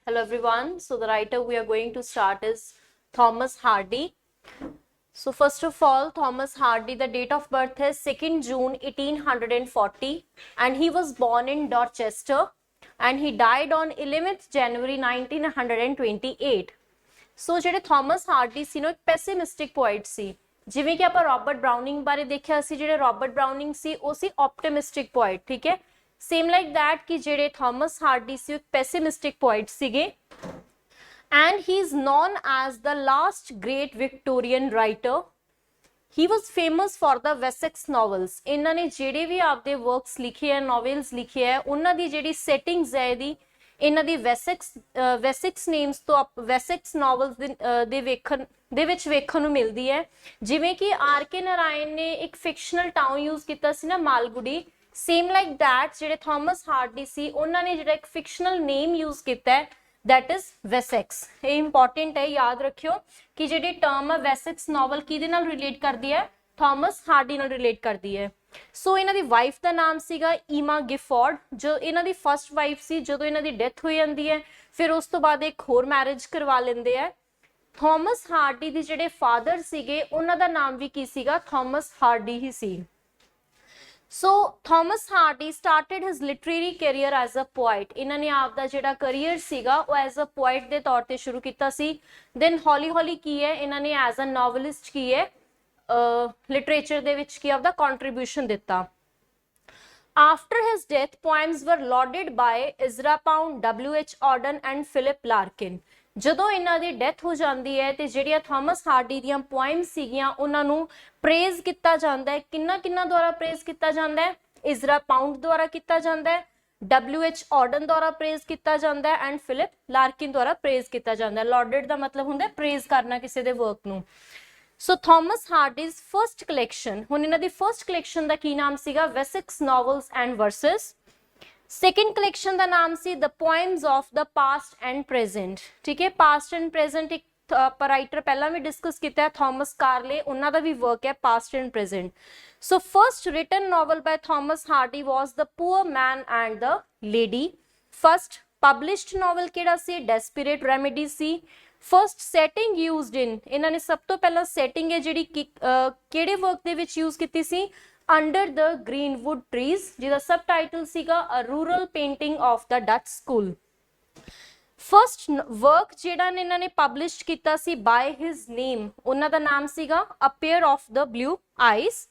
Hello everyone. So the writer we are going to start is Thomas Hardy. So first of all, Thomas Hardy, the date of birth is 2nd June 1840 and he was born in Dorchester and he died on 11th January 1928. ਸੋ ਜਿਹੜੇ Thomas Hardy ਸੀ ਨਾ ਇੱਕ ਪੈਸਿਮਿਸਟਿਕ poet ਸੀ, ਜਿਵੇਂ ਕਿ ਆਪਾਂ Robert ਬਰਾਊਨਿੰਗ ਬਾਰੇ ਦੇਖਿਆ ਸੀ। ਜਿਹੜੇ Robert ਬਰਾਊਨਿੰਗ ਸੀ ਉਹ ਸੀ ਆਪਟਿਮਿਸਟਿਕ ਪੋਇਟ, ਠੀਕ ਹੈ। ਸੇਮ ਲਾਈਕ ਦੈਟ ਕਿ ਜਿਹੜੇ ਥਾਮਸ ਹਾਰਡੀ ਸੀ ਉਹ ਇੱਕ ਪੈਸਿਮਿਸਟਿਕ ਪੋਇਟ ਸੀਗੇ and he is known as the last great Victorian writer. He was famous for the Wessex novels. ਇਹਨਾਂ ਨੇ ਜਿਹੜੇ ਵੀ ਆਪਦੇ ਵਰਕਸ ਲਿਖੇ ਹੈ, ਨੋਵਲਸ ਲਿਖੇ ਹੈ, ਉਹਨਾਂ ਦੀ ਜਿਹੜੀ ਸੈਟਿੰਗਸ ਹੈ ਇਹਦੀ ਇਹਨਾਂ ਦੀ ਵੈਸੈਕਸ ਨੇਮਸ ਤੋਂ ਵੈਸੈਕਸ ਨੋਵਲਸ ਦੇ ਵਿੱਚ ਵੇਖਣ ਨੂੰ ਮਿਲਦੀ ਹੈ। ਜਿਵੇਂ ਕਿ ਆਰ ਕੇ ਨਾਰਾਇਣ ਨੇ ਇੱਕ ਫਿਕਸ਼ਨਲ ਟਾਊਨ ਯੂਜ਼ ਕੀਤਾ ਸੀ ਨਾ, ਮਾਲਗੁਡੀ। ਸੇਮ ਲਾਈਕ ਦੈਟ ਜਿਹੜੇ ਥਾਮਸ ਹਾਰਡੀ ਸੀ ਉਹਨਾਂ ਨੇ ਜਿਹੜਾ ਇੱਕ ਫਿਕਸ਼ਨਲ ਨੇਮ ਯੂਜ਼ ਕੀਤਾ ਹੈ, that is Wessex. ਇਹ ਇੰਪੋਰਟੈਂਟ ਹੈ, ਯਾਦ ਰੱਖਿਓ ਕਿ ਜਿਹੜੀ ਟਰਮ ਹੈ ਵੈਸੈਕਸ ਨੋਵਲ ਕਿਹਦੇ ਨਾਲ ਰਿਲੇਟ ਕਰਦੀ ਹੈ? ਥਾਮਸ ਹਾਰਡੀ ਨਾਲ ਰਿਲੇਟ ਕਰਦੀ ਹੈ। ਸੋ ਇਹਨਾਂ ਦੀ ਵਾਈਫ ਦਾ ਨਾਮ ਸੀਗਾ ਈਮਾ ਗਿਫੋਰਡ, ਜੋ ਇਹਨਾਂ ਦੀ ਫਸਟ ਵਾਈਫ ਸੀ। ਜਦੋਂ ਇਹਨਾਂ ਦੀ ਡੈਥ ਹੋ ਜਾਂਦੀ ਹੈ ਫਿਰ ਉਸ ਤੋਂ ਬਾਅਦ ਇੱਕ ਹੋਰ ਮੈਰਿਜ ਕਰਵਾ ਲੈਂਦੇ ਆ। ਥਾਮਸ ਹਾਰਡੀ ਦੇ ਜਿਹੜੇ ਫਾਦਰ ਸੀਗੇ ਉਹਨਾਂ ਦਾ ਨਾਮ ਵੀ ਕੀ ਸੀਗਾ? Thomas Hardy he C. So Thomas Hardy started his literary career as a poet. ਇਹਨਾਂ ਨੇ ਆਪਦਾ ਜਿਹੜਾ ਕਰੀਅਰ ਸੀਗਾ ਉਹ ਐਜ਼ ਅ ਪੋਇਟ ਦੇ ਤੌਰ ਤੇ ਸ਼ੁਰੂ ਕੀਤਾ ਸੀ। ਦੈਨ ਹੌਲੀ ਹੌਲੀ ਕੀ ਹੈ ਇਹਨਾਂ ਨੇ ਐਜ਼ ਅ ਨੋਵਲਿਸਟ ਕੀ ਹੈ ਲਿਟਰੇਚਰ ਦੇ ਵਿੱਚ ਕੀ ਆਪਦਾ ਕੰਟਰੀਬਿਊਸ਼ਨ ਦਿੱਤਾ। After his death, poems were lauded by Ezra Pound, W.H. Auden and Philip Larkin. ਜਦੋਂ ਇਹਨਾਂ ਦੀ ਡੈਥ ਹੋ ਜਾਂਦੀ ਹੈ ਤੇ ਜਿਹੜੀਆਂ ਥਾਮਸ ਹਾਰਡੀ ਦੀਆਂ ਪੋਇਮਸ ਸੀਗੀਆਂ ਉਹਨਾਂ ਨੂੰ ਪ੍ਰੇਜ਼ ਕੀਤਾ ਜਾਂਦਾ ਹੈ। ਕਿੰਨਾ ਦੁਆਰਾ ਪ੍ਰੇਜ਼ ਕੀਤਾ ਜਾਂਦਾ ਹੈ? ਇਜ਼ਰਾ ਪਾਉਂਡ ਦੁਆਰਾ ਕੀਤਾ ਜਾਂਦਾ ਹੈ, W.H. Auden ਦੁਆਰਾ ਪ੍ਰੇਜ਼ ਕੀਤਾ ਜਾਂਦਾ ਹੈ ਐਂਡ ਫਿਲਿਪ ਲਾਰਕਿਨ ਦੁਆਰਾ ਪ੍ਰੇਜ਼ ਕੀਤਾ ਜਾਂਦਾ ਹੈ। ਲਾਡਡ ਦਾ ਮਤਲਬ ਹੁੰਦਾ ਪ੍ਰੇਜ਼ ਕਰਨਾ ਕਿਸੇ ਦੇ ਵਰਕ ਨੂੰ। So Thomas Hardy's first collection, ਹੁਣ ਇਹਨਾਂ ਦੀ ਫਰਸਟ ਕਲੈਕਸ਼ਨ ਦਾ ਕੀ ਨਾਮ ਸੀਗਾ? Wessex novels and verses. Second collection ਦਾ ਨਾਮ ਸੀ the poems of the past and present, ਠੀਕ ਹੈ। ਪਾਸਟ ਐਂਡ ਪ੍ਰੈਜ਼ੈਂਟ ਇੱਕ ਰਾਈਟਰ ਪਹਿਲਾਂ ਵੀ ਡਿਸਕਸ ਕੀਤਾ ਹੈ, ਥਾਮਸ ਕਾਰਲੇ, ਉਹਨਾਂ ਦਾ ਵੀ ਵਰਕ ਹੈ past and present. So first written novel by Thomas Hardy was the poor man and the lady. First published novel ਕਿਹੜਾ ਸੀ? ਡੈਸਪੀਰੇਟ ਰੈਮੇਡੀ ਸੀ। ਫਰਸਟ ਸੈਟਿੰਗ ਯੂਜ਼ਡ ਇਨ, ਇਹਨਾਂ ਨੇ ਸਭ ਤੋਂ ਪਹਿਲਾਂ ਸੈਟਿੰਗ ਹੈ ਜਿਹੜੀ ਕਿਹੜੇ ਵਰਕ ਦੇ ਵਿੱਚ ਯੂਜ਼ ਕੀਤੀ ਸੀ? ਅੰਡਰ ਦ ਗ੍ਰੀਨਵੁੱਡ ਟਰੀਜ਼, ਜਿਹਦਾ ਸਬ ਟਾਈਟਲ ਸੀਗਾ a rural painting of the Dutch school. First work ਜਿਹੜਾ ਨੇ ਇਹਨਾਂ ਨੇ ਪਬਲਿਸ਼ ਕੀਤਾ ਸੀ ਬਾय ਹਿਜ਼ ਨੇਮ, ਉਹਨਾਂ ਦਾ ਨਾਮ ਸੀਗਾ a pair of the blue eyes.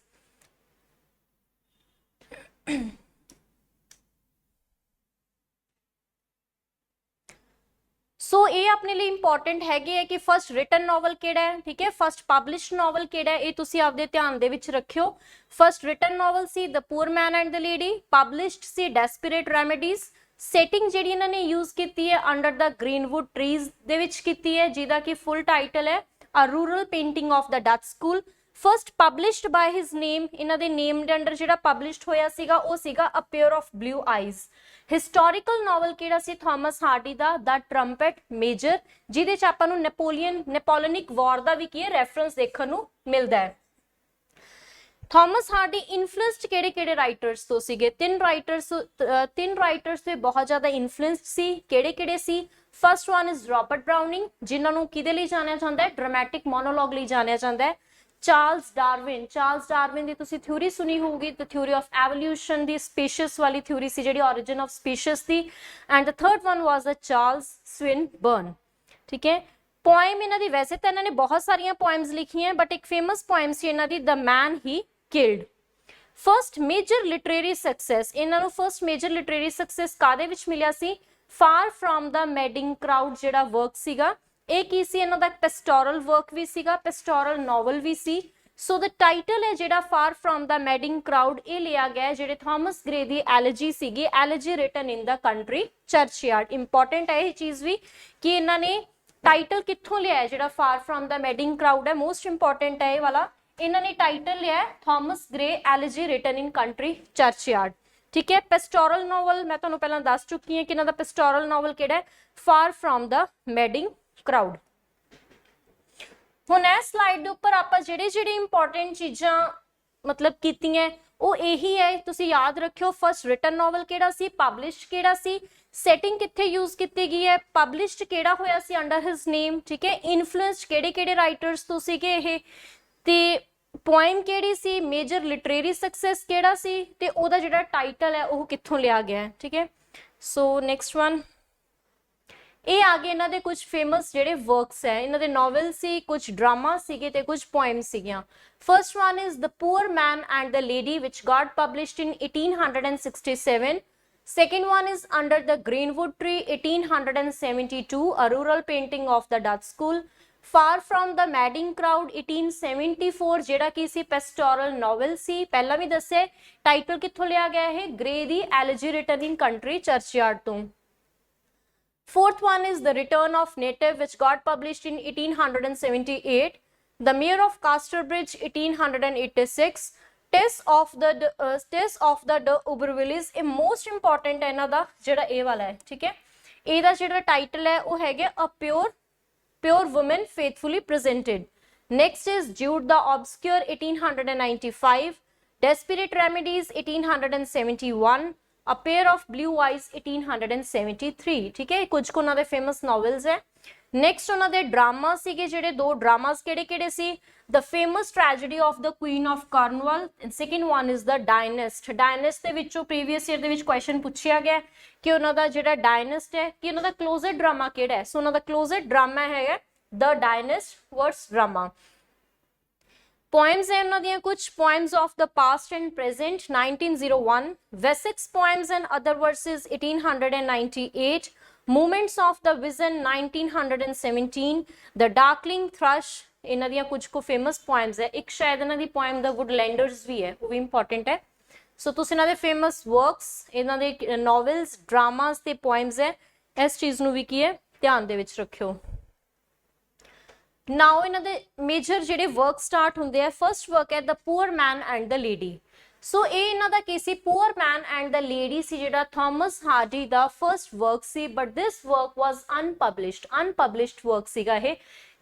So ਇਹ ਆਪਣੇ ਲਈ ਇੰਪੋਰਟੈਂਟ ਹੈਗੇ ਹੈ ਕਿ ਫਸਟ ਰਿਟਨ ਨੋਵਲ ਕਿਹੜਾ ਹੈ, ਠੀਕ ਹੈ। ਫਸਟ ਪਬਲਿਸ਼ਡ ਨੋਵਲ ਕਿਹੜਾ ਹੈ, ਇਹ ਤੁਸੀਂ ਆਪਦੇ ਧਿਆਨ ਦੇ ਵਿੱਚ ਰੱਖਿਓ। ਫਸਟ ਰਿਟਨ ਨੋਵਲ ਸੀ the poor man and the lady, published ਸੀ ਡੈਸਪੀਰੇਟ ਰੈਮੇਡੀਜ਼। ਸੈਟਿੰਗ ਜਿਹੜੀ ਇਹਨਾਂ ਨੇ ਯੂਜ਼ ਕੀਤੀ ਹੈ ਅੰਡਰ ਦ ਗ੍ਰੀਨਵੁੱਡ ਟਰੀਜ਼ ਦੇ ਵਿੱਚ ਕੀਤੀ ਹੈ, ਜਿਹਦਾ ਕਿ ਫੁੱਲ ਟਾਈਟਲ ਹੈ a rural painting of the Dutch school. First published by his name, ਇਹਨਾਂ ਦੇ ਨੇਮ ਦੇ ਅੰਡਰ ਜਿਹੜਾ ਪਬਲਿਸ਼ਡ ਹੋਇਆ ਸੀਗਾ ਉਹ ਸੀਗਾ a pair of blue eyes. Historical novel ਕਿਹੜਾ ਸੀ ਥਾਮਸ ਹਾਰਡੀ ਦਾ? ਦ ਟਰੰਪਟ ਮੇਜਰ, ਜਿਹਦੇ ਚ ਆਪਾਂ ਨੂੰ ਨੈਪੋਲੀਅਨਿਕ ਵਾਰ ਦਾ ਵੀ ਕੀ ਹੈ ਰੈਫਰੈਂਸ ਦੇਖਣ ਨੂੰ ਮਿਲਦਾ ਹੈ। ਥਾਮਸ ਹਾਰਡੀ ਇਨਫਲੂਐਂਸਡ ਕਿਹੜੇ ਰਾਈਟਰਸ ਤੋਂ ਸੀਗੇ? ਤਿੰਨ ਰਾਈਟਰਸ ਤੇ ਬਹੁਤ ਜ਼ਿਆਦਾ ਇਨਫਲੂਐਂਸਡ ਸੀ। ਕਿਹੜੇ ਸੀ? ਫਸਟ ਵਨ ਇਜ਼ ਰੋਬਰਟ ਬਰਾਊਨਿੰਗ, ਜਿਨ੍ਹਾਂ ਨੂੰ ਕਿਹਦੇ ਲਈ ਜਾਣਿਆ ਜਾਂਦਾ ਹੈ? ਡਰਾਮੈਟਿਕ ਮੋਨੋਲੋਗ ਲਈ ਜਾਣਿਆ ਜਾਂਦਾ ਹੈ। ਚਾਰਲਸ ਡਾਰਵਿਨ ਦੀ ਤੁਸੀਂ ਥਿਊਰੀ ਸੁਣੀ ਹੋਊਗੀ, ਦ ਥਿਊਰੀ ਆਫ ਐਵੋਲਿਊਸ਼ਨ ਦੀ, ਸਪੀਸ਼ੀਜ਼ ਵਾਲੀ ਥਿਊਰੀ ਸੀ ਜਿਹੜੀ origin ਆਫ ਸਪੀਸ਼ੀਜ਼ ਦੀ। And the third one was the Charles Swinburne, ਠੀਕ ਹੈ। ਪੋਇਮ ਇਹਨਾਂ ਦੀ, ਵੈਸੇ ਤਾਂ ਇਹਨਾਂ ਨੇ ਬਹੁਤ ਸਾਰੀਆਂ ਪੋਇਮਸ ਲਿਖੀਆਂ ਬਟ ਇੱਕ ਫੇਮਸ ਪੋਇਮ ਸੀ ਇਹਨਾਂ ਦੀ the man he killed. First major literary success, ਇਹਨਾਂ ਨੂੰ ਫਰਸਟ ਮੇਜਰ ਲਿਟਰੇਰੀ ਸਕਸੈਸ ਕਾਹਦੇ ਵਿੱਚ ਮਿਲਿਆ ਸੀ? Far from the madding crowd ਜਿਹੜਾ ਵਰਕ ਸੀਗਾ ਇਹ ਕੀ ਸੀ? ਇਹਨਾਂ ਦਾ ਪੈਸਟੋਰਲ ਵਰਕ ਵੀ ਸੀਗਾ, ਪੈਸਟੋਰਲ ਨੋਵਲ ਵੀ ਸੀ। ਸੋ ਦ ਟਾਈਟਲ ਹੈ ਜਿਹੜਾ far from the madding crowd, ਇਹ ਲਿਆ ਗਿਆ ਜਿਹੜੇ ਥਾਮਸ ਗ੍ਰੇ ਦੀ ਐਲਜੀ ਸੀਗੀ, elegy written in the country churchyard. Important ਹੈ ਇਹ ਚੀਜ਼ ਵੀ ਕਿ ਇਹਨਾਂ ਨੇ ਟਾਈਟਲ ਕਿੱਥੋਂ ਲਿਆ ਹੈ, ਜਿਹੜਾ far from the madding crowd ਹੈ, ਮੋਸਟ ਇੰਪੋਰਟੈਂਟ ਹੈ ਇਹ ਵਾਲਾ। ਇਹਨਾਂ ਨੇ ਟਾਈਟਲ ਲਿਆ ਹੈ Thomas Gray elegy written in country churchyard, ਠੀਕ ਹੈ। ਪੈਸਟੋਰਲ ਨੋਵਲ ਮੈਂ ਤੁਹਾਨੂੰ ਪਹਿਲਾਂ ਦੱਸ ਚੁੱਕੀ ਹਾਂ ਕਿ ਇਹਨਾਂ ਦਾ ਪੈਸਟੋਰਲ ਨੋਵਲ ਕਿਹੜਾ ਹੈ? Far from the madding crowd. ਹੁਣ ਇਸ ਸਲਾਈਡ ਦੇ ਉੱਪਰ ਆਪਾਂ ਜਿਹੜੇ ਇੰਪੋਰਟੈਂਟ ਚੀਜ਼ਾਂ ਮਤਲਬ ਕੀਤੀਆਂ ਉਹ ਇਹੀ ਹੈ, ਤੁਸੀਂ ਯਾਦ ਰੱਖਿਓ। ਫਸਟ ਰਿਟਨ ਨੋਵਲ ਕਿਹੜਾ ਸੀ? ਪਬਲਿਸ਼ ਕਿਹੜਾ ਸੀ? ਸੈਟਿੰਗ ਕਿੱਥੇ ਯੂਜ਼ ਕੀਤੀ ਗਈ ਹੈ, ਪਬਲਿਸ਼ਡ ਕਿਹੜਾ ਹੋਇਆ ਸੀ ਅੰਡਰ ਹਿਸ ਨੇਮ, ਠੀਕ ਹੈ, ਇਨਫਲੂਐਂਸਡ ਕਿਹੜੇ ਕਿਹੜੇ ਰਾਈਟਰਸ ਤੋਂ ਸੀਗੇ ਇਹ, ਤੇ ਪੋਇਮ ਕਿਹੜੀ ਸੀ, ਮੇਜਰ ਲਿਟਰੇਰੀ ਸਕਸੈਸ ਕਿਹੜਾ ਸੀ, ਤੇ ਉਹਦਾ ਜਿਹੜਾ ਟਾਈਟਲ ਹੈ ਉਹ ਕਿੱਥੋਂ ਲਿਆ ਗਿਆ ਹੈ, ਠੀਕ ਹੈ। ਸੋ ਨੈਕਸਟ ਵਨ, ਇਹ ਆ ਗਏ ਇਹਨਾਂ ਦੇ ਕੁਝ ਫੇਮਸ ਜਿਹੜੇ ਵਰਕਸ ਹੈ, ਇਹਨਾਂ ਦੇ ਨੋਵਲ ਸੀ, ਕੁਝ ਡਰਾਮਾ ਸੀਗੇ ਤੇ ਕੁਝ ਪੋਇਮ ਸੀਗੀਆਂ। First one is the poor man and the lady which Gat published in 1867। Second one is Under the Greenwood Tree 1872, a rural painting of the Dutch school। Far from the Madding Crowd 1874, ਜਿਹੜਾ ਕੀ ਸੀ pastoral novel ਸੀ, ਪਹਿਲਾਂ ਵੀ ਦੱਸਿਆ title ਕਿੱਥੋਂ ਲਿਆ ਗਿਆ ਹੈ, grey the Elegy written in country churchyard ਤੋਂ। Fourth one is The Return of Native which got published in 1878। The Mayor of Casterbridge 1886। Tess of the de Ubervilliers, ਇਹ most important ਹੈ ਇਹਨਾਂ ਦਾ ਜਿਹੜਾ ਇਹ ਵਾਲਾ ਹੈ, ਠੀਕ ਹੈ। ਇਹਦਾ ਜਿਹੜਾ ਟਾਈਟਲ ਹੈ ਉਹ ਹੈਗਾ A Pure Woman Faithfully Presented। Next is Jude the Obscure 1895। Desperate Remedies 1871। A Pair of Blue Eyes 1873, ਠੀਕ ਹੈ। ਕੁਝ ਕੁ ਉਹਨਾਂ ਦੇ ਫੇਮਸ ਨੋਵਲਸ ਹੈ। ਨੈਕਸਟ ਉਹਨਾਂ ਦੇ ਡਰਾਮਾ ਸੀਗੇ ਜਿਹੜੇ, ਦੋ ਡਰਾਮਾਸ ਕਿਹੜੇ ਕਿਹੜੇ ਸੀ, The Famous Tragedy of the Queen of Cornwall and second one is The Dynast। Dynast ਦੇ ਵਿੱਚੋਂ ਪ੍ਰੀਵੀਅਸ ਈਅਰ ਦੇ ਵਿੱਚ ਕੁਐਸਚਨ ਪੁੱਛਿਆ ਗਿਆ ਕਿ ਉਹਨਾਂ ਦਾ ਜਿਹੜਾ ਡਾਇਨਸਟ ਹੈ ਕਿ ਉਹਨਾਂ ਦਾ ਕਲੋਜ਼ਡ ਡਰਾਮਾ ਕਿਹੜਾ ਹੈ। ਸੋ ਉਹਨਾਂ ਦਾ ਕਲੋਜ਼ਡ ਡਰਾਮਾ ਹੈਗਾ The Dynast verse drama. Poems ਹੈ ਉਹਨਾਂ ਦੀਆਂ ਕੁਝ, Poems of the Past and Present 1901, Wessex Poems and Other Verses 1898, Movements of the Vision 1917, The Darkling Thrush, ਇਹਨਾਂ ਦੀਆਂ ਕੁਝ ਕੁ ਫੇਮਸ ਪੋਇਮਸ ਹੈ। ਇੱਕ ਸ਼ਾਇਦ ਇਹਨਾਂ ਦੀ ਪੋਇਮ ਦਾ ਵੁੱਡਲੈਂਡਰਸ ਵੀ ਹੈ, ਉਹ ਵੀ ਇੰਪੋਰਟੈਂਟ ਹੈ। ਸੋ ਤੁਸੀਂ ਇਹਨਾਂ ਦੇ ਫੇਮਸ ਵਰਕਸ, ਇਹਨਾਂ ਦੇ ਨੋਵਲਸ, ਡਰਾਮਾਸ ਤੇ ਪੋਇਮਸ ਹੈ, ਇਸ ਚੀਜ਼ ਨੂੰ ਵੀ ਕੀ ਹੈ ਧਿਆਨ ਦੇ ਵਿੱਚ ਰੱਖਿਓ। ਨਾਓ ਇਹਨਾਂ ਦੇ ਮੇਜਰ ਜਿਹੜੇ ਵਰਕ ਸਟਾਰਟ ਹੁੰਦੇ ਆ, ਫਰਸਟ ਵਰਕ ਹੈ the poor man and the lady. So ਇਹ ਇਹਨਾਂ ਦਾ ਕੀ ਸੀ, poor man and the lady ਸੀ ਜਿਹੜਾ ਥਾਮਸ ਹਾਰਡੀ ਦਾ ਫਰਸਟ ਵਰਕ ਸੀ, but this work was unpublished work ਸੀਗਾ ਇਹ,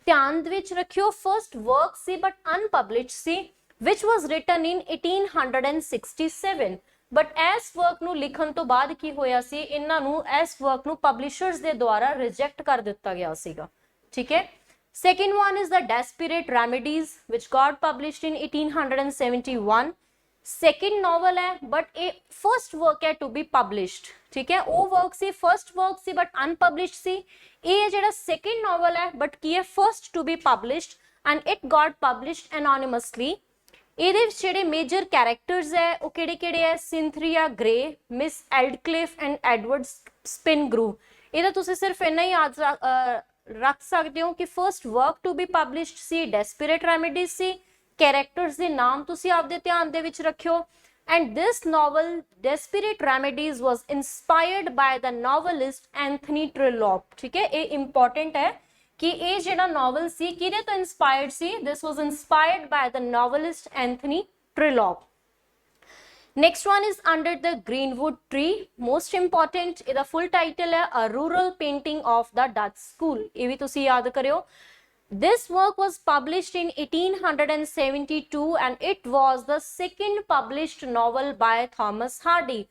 ਧਿਆਨ ਦੇ ਵਿੱਚ ਰੱਖਿਓ। ਫਰਸਟ ਵਰਕ ਸੀ ਬਟ ਅਨਪਬਲਿਸ਼ਡ ਸੀ, which was written in 1867। But ਇਸ ਵਰਕ ਨੂੰ ਲਿਖਣ ਤੋਂ ਬਾਅਦ ਕੀ ਹੋਇਆ ਸੀ, ਇਹਨਾਂ ਨੂੰ ਇਸ ਵਰਕ ਨੂੰ ਪਬਲਿਸ਼ਰਸ ਦੇ ਦੁਆਰਾ ਰਿਜੈਕਟ ਕਰ ਦਿੱਤਾ ਗਿਆ ਸੀਗਾ, ਠੀਕ ਹੈ। Second one is The Desperate Remedies which got published in 1871। Second novel ਹੈ ਬਟ ਇਹ ਫਰਸਟ ਵਰਕ ਹੈ ਟੂ ਬੀ ਪਬਲਿਸ਼ਡ, ਠੀਕ ਹੈ। ਉਹ ਵਰਕ ਸੀ, ਫਰਸਟ ਵਰਕ ਸੀ ਬਟ ਅਨਪਬਲਿਸ਼ਡ ਸੀ। ਇਹ ਜਿਹੜਾ ਸੈਕਿੰਡ ਨੋਵਲ ਹੈ ਬਟ ਕੀ ਹੈ first to be published and it got published anonymously. ਇਹਦੇ ਵਿੱਚ ਜਿਹੜੇ ਮੇਜਰ ਕੈਰੈਕਟਰਸ ਹੈ ਉਹ ਕਿਹੜੇ ਕਿਹੜੇ ਹੈ, ਸਿੰਥਰੀਆ ਗ੍ਰੇ, ਮਿਸ ਐਲਡਕਲਿਫ ਐਂਡ ਐਡਵਰਡ ਸਪਿਨਗਰੂ। ਇਹਦਾ ਤੁਸੀਂ ਸਿਰਫ ਇੰਨਾ ਹੀ ਯਾਦ ਰੱਖ ਸਕਦੇ ਹੋ ਕਿ first work to be published ਸੀ, ਡੈਸਪਰੇਟ ਰੈਮੇਡੀਜ਼ ਸੀ, ਕੈਰੈਕਟਰਸ ਦੇ ਨਾਮ ਤੁਸੀਂ ਆਪਦੇ ਧਿਆਨ ਦੇ ਵਿੱਚ ਰੱਖਿਓ। And this novel desperate remedies was inspired by the novelist Anthony Trollope, ਠੀਕ ਹੈ। ਇਹ ਇੰਪੋਰਟੈਂਟ ਹੈ ਕਿ ਇਹ ਜਿਹੜਾ ਨੋਵਲ ਸੀ ਕਿਹਦੇ ਤੋਂ ਇਨਸਪਾਇਰਡ ਸੀ, this was inspired by the novelist Anthony Trollope. Next one is Under the Greenwood Tree, most important, ਇਹਦਾ full title ਹੈ A Rural Painting of the Dutch School। ਇਹ ਵੀ ਤੁਸੀਂ ਯਾਦ ਕਰਿਓ। This work was published in 1872 and it was the second published novel by Thomas Hardy.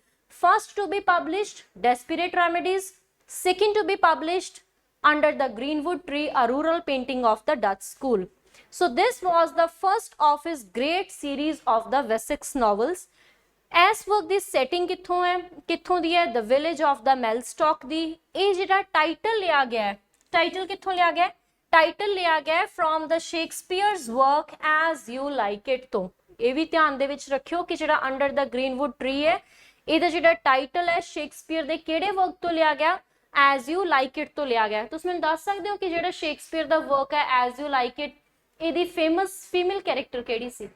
First to be published, Desperate Remedies. Second to be published, Under the Greenwood Tree, A Rural Painting of the Dutch School. So this was the first of his great series of the Wessex novels. ਇਸ work ਦੀ setting ਕਿੱਥੋਂ ਦੀ ਹੈ, ਦ village of the ਮੈਲਸਟੌਕ ਦੀ। ਇਹ ਜਿਹੜਾ title ਲਿਆ ਗਿਆ ਹੈ, title ਕਿੱਥੋਂ ਲਿਆ ਗਿਆ, ਟਾਈਟਲ ਲਿਆ ਗਿਆ from the Shakespeare's work as you like it ਤੋਂ। ਇਹ ਵੀ ਧਿਆਨ ਦੇ ਵਿੱਚ ਰੱਖਿਓ ਕਿ ਜਿਹੜਾ ਅੰਡਰ ਦ ਗ੍ਰੀਨਵੁੱਡ ਟਰੀ ਹੈ ਇਹਦਾ ਜਿਹੜਾ ਟਾਈਟਲ ਹੈ ਸ਼ੇਕਸਪੀਅਰ ਦੇ ਕਿਹੜੇ ਵਰਕ ਤੋਂ ਲਿਆ ਗਿਆ, ਐਜ਼ ਯੂ ਲਾਈਕ ਇਟ ਤੋਂ ਲਿਆ ਗਿਆ। ਤੁਸੀਂ ਮੈਨੂੰ ਦੱਸ ਸਕਦੇ ਹੋ ਕਿ ਜਿਹੜਾ ਸ਼ੇਕਸਪੀਅਰ ਦਾ ਵਰਕ ਹੈ ਐਜ਼ ਯੂ ਲਾਈਕ ਇਟ, ਇਹਦੀ ਫੇਮਸ ਫੀਮੇਲ ਕੈਰੈਕਟਰ ਕਿਹੜੀ ਸੀ,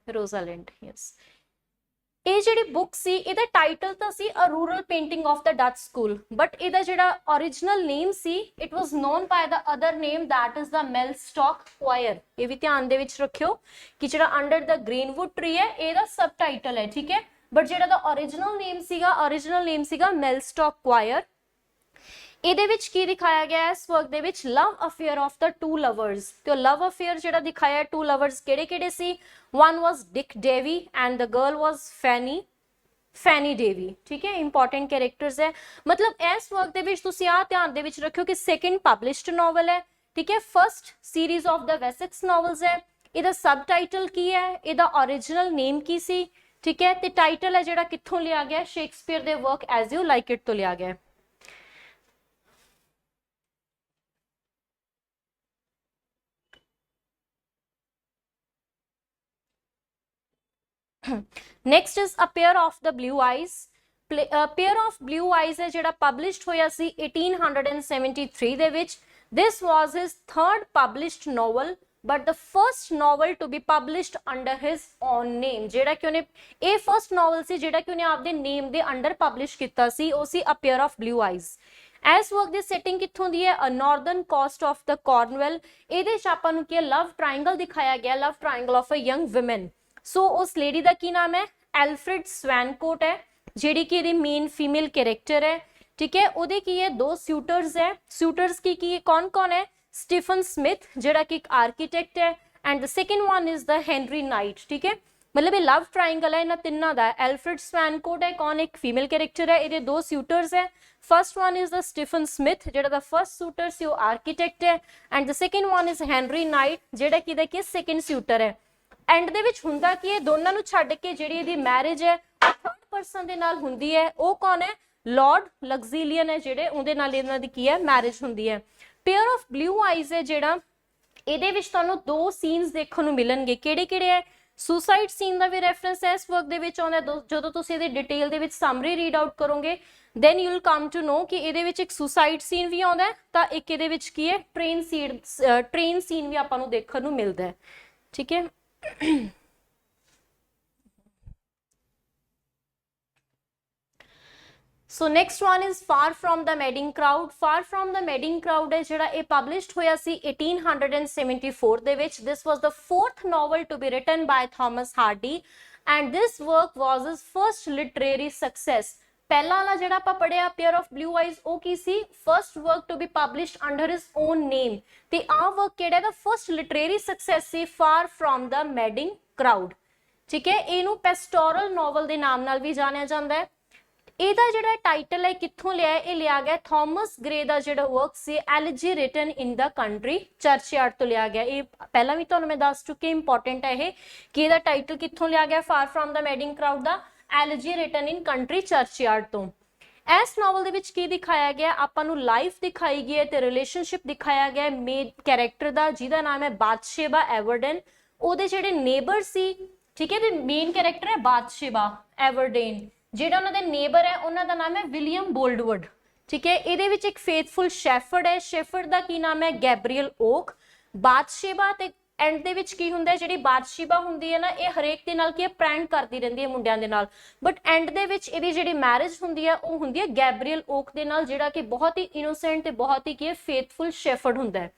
ਰੋਜ਼ਾਲੈਂਡ। ਯੈਸ, ਇਹ ਜਿਹੜੀ ਬੁੱਕ ਸੀ ਇਹਦਾ ਟਾਈਟਲ ਤਾਂ ਸੀ a rural painting of the Dutch school, but ਇਹਦਾ ਜਿਹੜਾ origignal ਨੇਮ ਸੀ it was known by the other name that is the Mellstock choir. ਇਹ ਵੀ ਧਿਆਨ ਦੇ ਵਿੱਚ ਰੱਖਿਓ ਕਿ ਜਿਹੜਾ ਅੰਡਰ ਦ ਗ੍ਰੀਨਵੁੱਡ ਟਰੀ ਹੈ ਇਹਦਾ ਸਬ ਟਾਈਟਲ ਹੈ, ਠੀਕ ਹੈ, ਬਟ ਜਿਹੜਾ ਦਾ origignal ਨੇਮ ਸੀਗਾ ਮੈਲਸਟੌਕ ਕੁਆਇਰ। ਇਹਦੇ ਵਿੱਚ ਕੀ ਦਿਖਾਇਆ ਗਿਆ ਹੈ ਇਸ ਵਰਕ ਦੇ ਵਿੱਚ, love affair of the two lovers. ਤੇ ਲਵ ਅਫੇਅਰ ਜਿਹੜਾ ਦਿਖਾਇਆ ਟੂ ਲਵਰਸ ਕਿਹੜੇ ਕਿਹੜੇ ਸੀ, one was Dick Davy and the girl was Fanny। Fanny Davy, ठीक है, इंपॉर्टेंट कैरेक्टर्स है। मतलब इस वर्क दे विच तुसी आ ध्यान दे विच रखियो कि सेकंड पब्लिश्ड नॉवल है, ठीक है, first series of the Wessex novels है। ਇਹਦਾ सबटाइटल की है, ਇਹਦਾ ओरिजिनल नेम की सी, ठीक है, ਤੇ टाइटल है ਜਿਹੜਾ ਕਿੱਥੋਂ ਲਿਆ ਗਿਆ, ਸ਼ੇਕਸਪੀਅਰ ਦੇ work as you like it ਤੋਂ ਲਿਆ ਗਿਆ। Next is a pair of the blue eyes. Pair of blue eyes है ਜਿਹੜਾ ਪਬਲਿਸ਼ਡ ਹੋਇਆ ਸੀ 1873 ਦੇ ਵਿੱਚ। this was his third published novel but the first novel to be published under his own name। ਜਿਹੜਾ ਕਿ ਉਹਨੇ ਇਹ ਫਰਸਟ ਨੋਵਲ ਸੀ ਜਿਹੜਾ ਕਿ ਉਹਨੇ ਆਪਦੇ ਨੇਮ ਦੇ ਅੰਡਰ ਪਬਲਿਸ਼ ਕੀਤਾ ਸੀ, ਉਹ ਸੀ ਅ ਪੇਅਰ ਆਫ ਬਲੂ ਆਈਜ਼। ਇਸ ਵਰਕ ਦੀ ਸੈਟਿੰਗ ਕਿੱਥੋਂ ਦੀ ਹੈ, ਅ ਨਾਰਦਰਨ ਕੋਸਟ ਆਫ ਦ ਕਾਰਨਵੈਲ। ਇਹਦੇ ਚ ਆਪਾਂ ਨੂੰ ਕੀ ਹੈ, ਲਵ ਟ੍ਰਾਇੰਗਲ ਦਿਖਾਇਆ ਗਿਆ, love triangle of a young woman. So ਉਸ ਲੇਡੀ ਦਾ ਕੀ ਨਾਮ ਹੈ, ਐਲਫਰਡ ਸਵੈਨਕੋਟ ਹੈ, ਜਿਹੜੀ ਕਿ ਇਹਦੀ ਮੇਨ ਫੀਮੇਲ कैरेक्टर है, ठीक है। ਉਹਦੇ ਕੀ ਹੈ, ਦੋ सूटर्स है। सूटर्स की कौन कौन है, स्टीफन स्मिथ ਜਿਹੜਾ ਕਿ ਇੱਕ आर्किटेक्ट है, and the second one is the Henry night, ठीक है। मतलब ये लव ट्राइंगल है, ਇਹਨਾਂ ਤਿੰਨਾਂ ਦਾ। ਐਲਫਰਡ ਸਵੈਨਕੋਟ ਹੈ ਕੌਣ, ਇੱਕ ਫੀਮੇਲ कैरेक्टर है, ਇਹਦੇ ਦੋ सूटर्स है। First one is the Stephen Smith ਜਿਹੜਾ ਦਾ फर्स्ट सूटर ਸੀ, ਉਹ आर्किटेक्ट है, and the second one is Henry Knight ਜਿਹੜਾ ਕਿ ਦਾ ਕੀ सेकंड सूटर है। एंड ਦੇ ਵਿੱਚ ਹੁੰਦਾ ਕੀ ਹੈ, ਦੋਨਾਂ ਨੂੰ ਛੱਡ ਕੇ ਜਿਹੜੀ ਇਹਦੀ ਮੈਰਿਜ ਹੈ ਥਰਡ ਪਰਸਨ ਦੇ ਨਾਲ ਹੁੰਦੀ ਹੈ। ਉਹ ਕੌਣ ਹੈ, लॉर्ड लग्जीलियन है, ਜਿਹੜੇ ਉਹਦੇ ਨਾਲ ਇਹਨਾਂ ਦੀ ਕੀ ਹੈ, ਮੈਰਿਜ ਹੁੰਦੀ ਹੈ। पेयर ऑफ ब्लू आइज है ਜਿਹੜਾ ਇਹਦੇ ਵਿੱਚ ਤੁਹਾਨੂੰ ਦੋ ਸੀਨਸ ਦੇਖਣ ਨੂੰ ਮਿਲਣਗੇ। ਕਿਹੜੇ ਕਿਹੜੇ ਹੈ, ਸੁਸਾਈਡ ਸੀਨ ਦਾ ਵੀ ਰੈਫਰੈਂਸ ਹੈ ਇਸ ਵਰਕ ਦੇ ਵਿੱਚ ਆਉਂਦਾ। ਜਦੋਂ ਤੁਸੀਂ ਇਹਦੇ ਡਿਟੇਲ ਦੇ ਵਿੱਚ ਸਮਰੀ ਰੀਡ ਆਊਟ ਕਰੋਗੇ then you will come to know ਕਿ ਇਹਦੇ ਵਿੱਚ ਇੱਕ ਸੁਸਾਈਡ ਸੀਨ ਵੀ ਆਉਂਦਾ, ਤਾਂ ਇੱਕ ਇਹਦੇ ਵਿੱਚ ਕੀ ਹੈ, ਟ੍ਰੇਨ ਸੀਨ ਵੀ ਆਪਾਂ ਨੂੰ ਦੇਖਣ ਨੂੰ ਮਿਲਦਾ ਹੈ, ਠੀਕ ਹੈ। So next one is Far From the Madding Crowd। Far From the Madding Crowd है ਜਿਹੜਾ ਇਹ published ਹੋਇਆ ਸੀ 1874 ਦੇ ਵਿੱਚ। This was the fourth novel to be written by Thomas Hardy and this work was his first literary success। ਪਹਿਲਾ ਵਾਲਾ ਜਿਹੜਾ ਆਪਾਂ ਪੜਿਆ Pair of Blue Eyes, ਉਹ ਕੀ ਸੀ, first work to be published under his own name, ਤੇ ਆਹ work ਕਿਹੜਾ ਦਾ first literary success C, Far From the Madding Crowd, ਠੀਕ ਹੈ। ਇਹਨੂੰ ਪੈਸਟੋਰਲ ਨੋਵਲ ਦੇ ਨਾਮ ਨਾਲ ਵੀ ਜਾਣਿਆ ਜਾਂਦਾ ਹੈ। ਇਹਦਾ ਜਿਹੜਾ ਟਾਈਟਲ ਹੈ ਕਿੱਥੋਂ ਲਿਆ ਹੈ, ਇਹ ਲਿਆ ਗਿਆ ਥਾਮਸ ਗ੍ਰੇ ਦਾ ਜਿਹੜਾ ਵਰਕ ਸੀ elegy written in the country churchyard ਤੋਂ ਲਿਆ ਗਿਆ। ਇਹ ਪਹਿਲਾਂ ਵੀ ਤੁਹਾਨੂੰ ਮੈਂ ਦੱਸ ਚੁੱਕੀ, ਇੰਪੋਰਟੈਂਟ ਹੈ ਇਹ ਕਿ ਇਹਦਾ ਟਾਈਟਲ ਕਿੱਥੋਂ ਲਿਆ ਗਿਆ, far from the madding crowd ਦਾ elegy written in country churchyard ਤੋਂ। ਇਸ ਨੋਵਲ ਦੇ ਵਿੱਚ ਕੀ ਦਿਖਾਇਆ ਗਿਆ, ਆਪਾਂ ਨੂੰ ਲਾਈਫ ਦਿਖਾਈ ਗਈ ਹੈ ਤੇ ਰਿਲੇਸ਼ਨਸ਼ਿਪ ਦਿਖਾਇਆ ਗਿਆ ਮੇਨ ਕੈਰੈਕਟਰ ਦਾ, ਜਿਹਦਾ ਨਾਮ ਹੈ ਬਾਥਸ਼ੇਬਾ ਐਵਰਡਨ। ਉਹਦੇ ਜਿਹੜੇ ਨੇਬਰ ਸੀ, ਠੀਕ ਹੈ, ਤੇ ਮੇਨ ਕੈਰੈਕਟਰ ਹੈ ਬਾਥਸ਼ੇਬਾ ਐਵਰਡਨ। ਜਿਹੜਾ ਉਹਨਾਂ ਦੇ ਨੇਬਰ ਹੈ ਉਹਨਾਂ ਦਾ ਨਾਮ ਹੈ ਵਿਲੀਅਮ ਬੋਲਡਵੁੱਡ, ਠੀਕ ਹੈ। ਇਹਦੇ ਵਿੱਚ ਇੱਕ ਫੇਥਫੁਲ ਸ਼ੈਫਰਡ ਹੈ, ਸ਼ੈਫਰਡ ਦਾ ਕੀ ਨਾਮ ਹੈ, ਗੈਬਰੀਅਲ ਓਕ। ਬਾਥਸ਼ੇਬਾ ਤੇ ਐਂਡ ਦੇ ਵਿੱਚ ਕੀ ਹੁੰਦਾ, ਜਿਹੜੀ ਬਾਥਸ਼ੇਬਾ ਹੁੰਦੀ ਹੈ ਨਾ, ਇਹ ਹਰੇਕ ਦੇ ਨਾਲ ਕੀ ਹੈ, ਪ੍ਰੈਂਕ ਕਰਦੀ ਰਹਿੰਦੀ ਹੈ ਮੁੰਡਿਆਂ ਦੇ ਨਾਲ, ਬਟ ਐਂਡ ਦੇ ਵਿੱਚ ਇਹਦੀ ਜਿਹੜੀ ਮੈਰਿਜ ਹੁੰਦੀ ਹੈ ਉਹ ਹੁੰਦੀ ਹੈ ਗੈਬਰੀਅਲ ਓਕ ਦੇ ਨਾਲ, ਜਿਹੜਾ ਕਿ ਬਹੁਤ ਹੀ ਇਨੋਸੈਂਟ ਤੇ ਬਹੁਤ ਹੀ ਕੀ ਹੈ, ਫੇਥਫੁਲ ਸ਼ੈਫਰਡ ਹੁੰਦਾ ਹੈ।